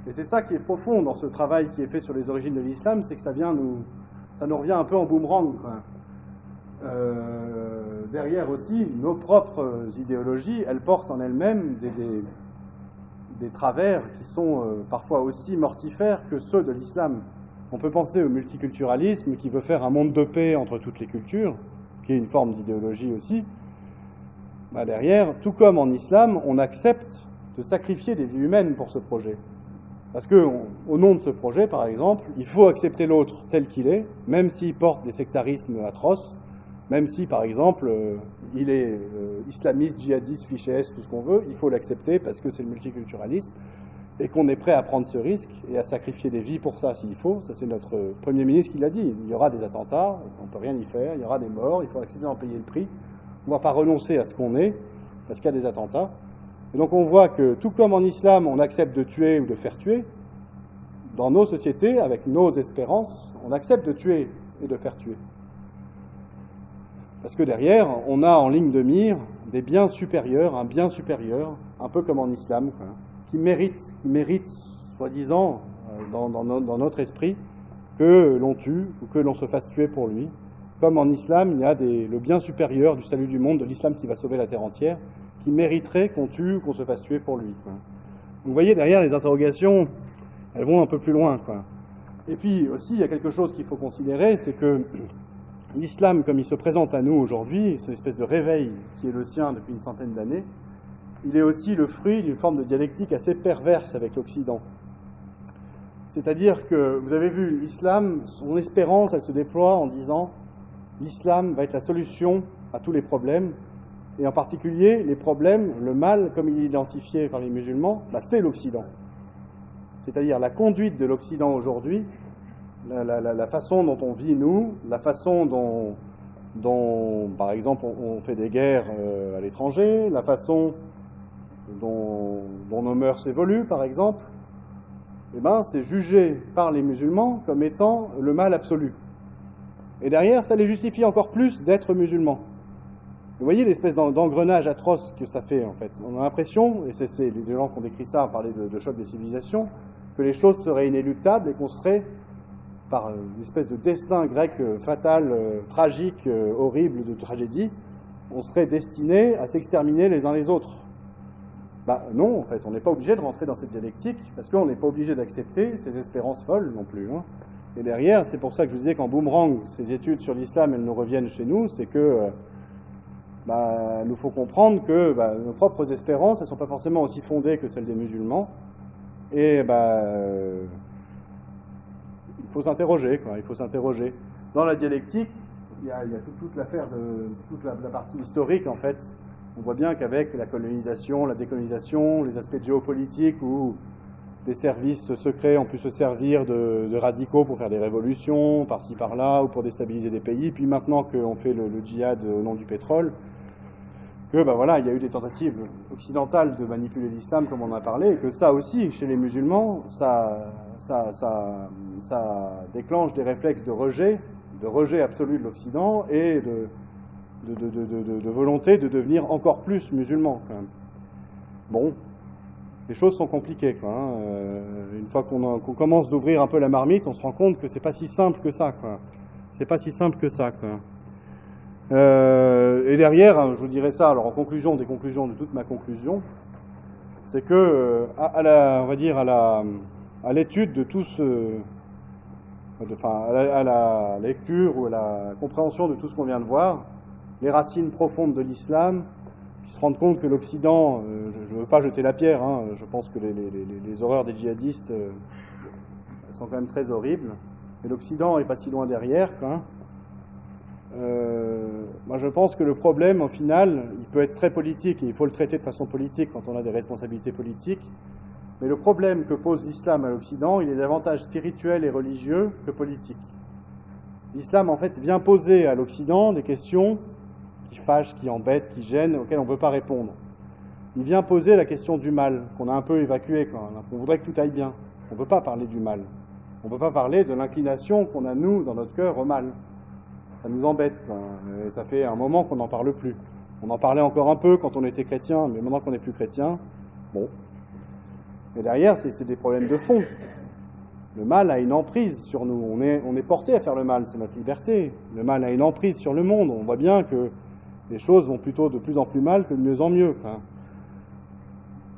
Et c'est ça qui est profond dans ce travail qui est fait sur les origines de l'islam, c'est que ça nous revient un peu en boomerang, quoi. Derrière aussi, nos propres idéologies, elles portent en elles-mêmes des travers qui sont parfois aussi mortifères que ceux de l'islam. On peut penser au multiculturalisme qui veut faire un monde de paix entre toutes les cultures, qui est une forme d'idéologie aussi. Derrière, tout comme en islam, on accepte de sacrifier des vies humaines pour ce projet. Parce qu'au nom de ce projet, par exemple, il faut accepter l'autre tel qu'il est, même s'il porte des sectarismes atroces, même si, par exemple, il est islamiste, djihadiste, fichéiste, tout ce qu'on veut, il faut l'accepter parce que c'est le multiculturalisme. et qu'on est prêt à prendre ce risque et à sacrifier des vies pour ça s'il faut. Ça, c'est notre Premier ministre qui l'a dit. Il y aura des attentats, on ne peut rien y faire, il y aura des morts, il faut accepter d'en payer le prix. On ne va pas renoncer à ce qu'on est, parce qu'il y a des attentats. Et donc on voit que, tout comme en islam, on accepte de tuer ou de faire tuer, dans nos sociétés, avec nos espérances, on accepte de tuer et de faire tuer. Parce que derrière, on a en ligne de mire des biens supérieurs, un bien supérieur, un peu comme en islam, quoi, qui mérite, soi-disant, dans notre esprit, que l'on tue ou que l'on se fasse tuer pour lui. Comme en islam, il y a le bien supérieur du salut du monde, de l'islam qui va sauver la terre entière, qui mériterait qu'on tue ou qu'on se fasse tuer pour lui, quoi. Vous voyez, derrière, les interrogations, elles vont un peu plus loin, quoi. Et puis aussi, il y a quelque chose qu'il faut considérer, c'est que l'islam, comme il se présente à nous aujourd'hui, c'est une espèce de réveil qui est le sien depuis une centaine d'années, il est aussi le fruit d'une forme de dialectique assez perverse avec l'Occident. C'est-à-dire que, vous avez vu, l'islam, son espérance, elle se déploie en disant l'islam va être la solution à tous les problèmes, et en particulier les problèmes, le mal, comme il est identifié par les musulmans, c'est l'Occident. C'est-à-dire la conduite de l'Occident aujourd'hui, la façon dont on vit, nous, la façon dont par exemple, on fait des guerres à l'étranger, la façon dont nos mœurs évoluent, par exemple, c'est jugé par les musulmans comme étant le mal absolu. Et derrière, ça les justifie encore plus d'être musulmans. Vous voyez l'espèce d'engrenage atroce que ça fait, en fait. On a l'impression, et c'est les gens qui ont décrit ça, parler de choc des civilisations, que les choses seraient inéluctables et qu'on serait, par une espèce de destin grec fatal, tragique, horrible, de tragédie, on serait destiné à s'exterminer les uns les autres. Non, en fait, on n'est pas obligé de rentrer dans cette dialectique, parce qu'on n'est pas obligé d'accepter ces espérances folles non plus, hein. Et derrière, c'est pour ça que je vous disais qu'en boomerang, ces études sur l'islam, elles nous reviennent chez nous, c'est que nous faut comprendre que nos propres espérances, elles ne sont pas forcément aussi fondées que celles des musulmans, et il faut s'interroger, quoi. Il faut s'interroger. Dans la dialectique, il y a toute l'affaire de toute la partie historique, en fait. On voit bien qu'avec la colonisation, la décolonisation, les aspects géopolitiques où des services secrets ont pu se servir de radicaux pour faire des révolutions, par-ci par-là, ou pour déstabiliser des pays. Puis maintenant qu'on fait le djihad au nom du pétrole, que il y a eu des tentatives occidentales de manipuler l'islam, comme on en a parlé, et que ça aussi, chez les musulmans, ça déclenche des réflexes de rejet absolu de l'Occident et de volonté de devenir encore plus musulman, quand même. Bon, les choses sont compliquées, quoi, hein. Une fois qu'on commence d'ouvrir un peu la marmite, on se rend compte que c'est pas si simple que ça, quoi. C'est pas si simple que ça, quoi. Et derrière, je vous dirais ça, alors en conclusion des conclusions de toute ma conclusion, c'est que à l'étude de tout à la lecture ou à la compréhension de tout ce qu'on vient de voir, les racines profondes de l'islam, qui se rendent compte que l'Occident, je ne veux pas jeter la pierre, hein, je pense que les horreurs des djihadistes sont quand même très horribles, mais l'Occident n'est pas si loin derrière, quoi. Moi je pense que le problème, au final, il peut être très politique, et il faut le traiter de façon politique quand on a des responsabilités politiques, mais le problème que pose l'islam à l'Occident, il est davantage spirituel et religieux que politique. L'islam, en fait, vient poser à l'Occident des questions qui fâchent, qui embêtent, qui gênent, auxquelles on ne peut pas répondre. Il vient poser la question du mal, qu'on a un peu évacué quand même. On voudrait que tout aille bien. On ne peut pas parler du mal. On ne peut pas parler de l'inclination qu'on a, nous, dans notre cœur, au mal. Ça nous embête, quoi. Et ça fait un moment qu'on n'en parle plus. On en parlait encore un peu quand on était chrétien, mais maintenant qu'on n'est plus chrétien, bon. Mais derrière, c'est des problèmes de fond. Le mal a une emprise sur nous. On est porté à faire le mal, c'est notre liberté. Le mal a une emprise sur le monde. On voit bien que les choses vont plutôt de plus en plus mal que de mieux en mieux, quoi.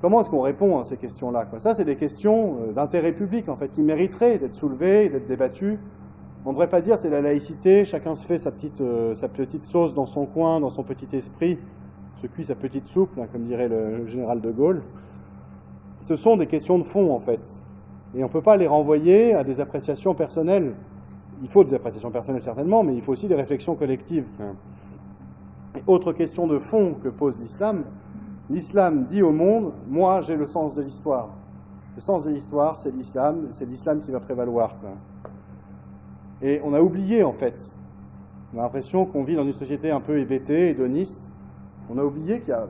Comment est-ce qu'on répond à ces questions-là, quoi? Ça, c'est des questions d'intérêt public, en fait, qui mériteraient d'être soulevées, d'être débattues. On ne devrait pas dire c'est la laïcité, chacun se fait sa petite sauce dans son coin, dans son petit esprit, se cuit sa petite soupe, là, comme dirait le général de Gaulle. Ce sont des questions de fond, en fait. Et on ne peut pas les renvoyer à des appréciations personnelles. Il faut des appréciations personnelles, certainement, mais il faut aussi des réflexions collectives. Et autre question de fond que pose l'islam, l'islam dit au monde, moi j'ai le sens de l'histoire. Le sens de l'histoire, c'est l'islam qui va prévaloir, quoi. Et on a oublié, en fait, on a l'impression qu'on vit dans une société un peu hébétée, hédoniste. On a oublié qu'il y a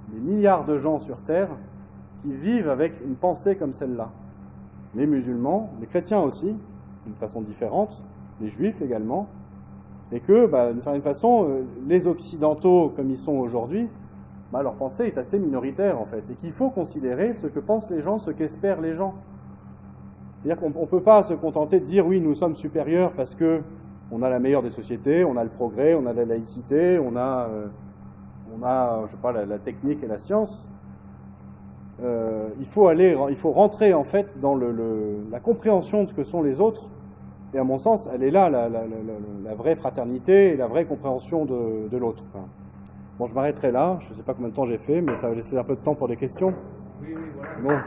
des milliards de gens sur Terre qui vivent avec une pensée comme celle-là. Les musulmans, les chrétiens aussi, d'une façon différente, les juifs également, et que, d'une certaine façon, les occidentaux, comme ils sont aujourd'hui, leur pensée est assez minoritaire, en fait, et qu'il faut considérer ce que pensent les gens, ce qu'espèrent les gens. C'est-à-dire qu'on ne peut pas se contenter de dire, oui, nous sommes supérieurs parce que on a la meilleure des sociétés, on a le progrès, on a la laïcité, on a je sais pas, la technique et la science. Il faut rentrer, en fait, dans la compréhension de ce que sont les autres. Et à mon sens, elle est là, la vraie fraternité et la vraie compréhension de l'autre. Enfin, bon, je m'arrêterai là. Je ne sais pas combien de temps j'ai fait, mais ça va laisser un peu de temps pour des questions. Oui, voilà. Bon.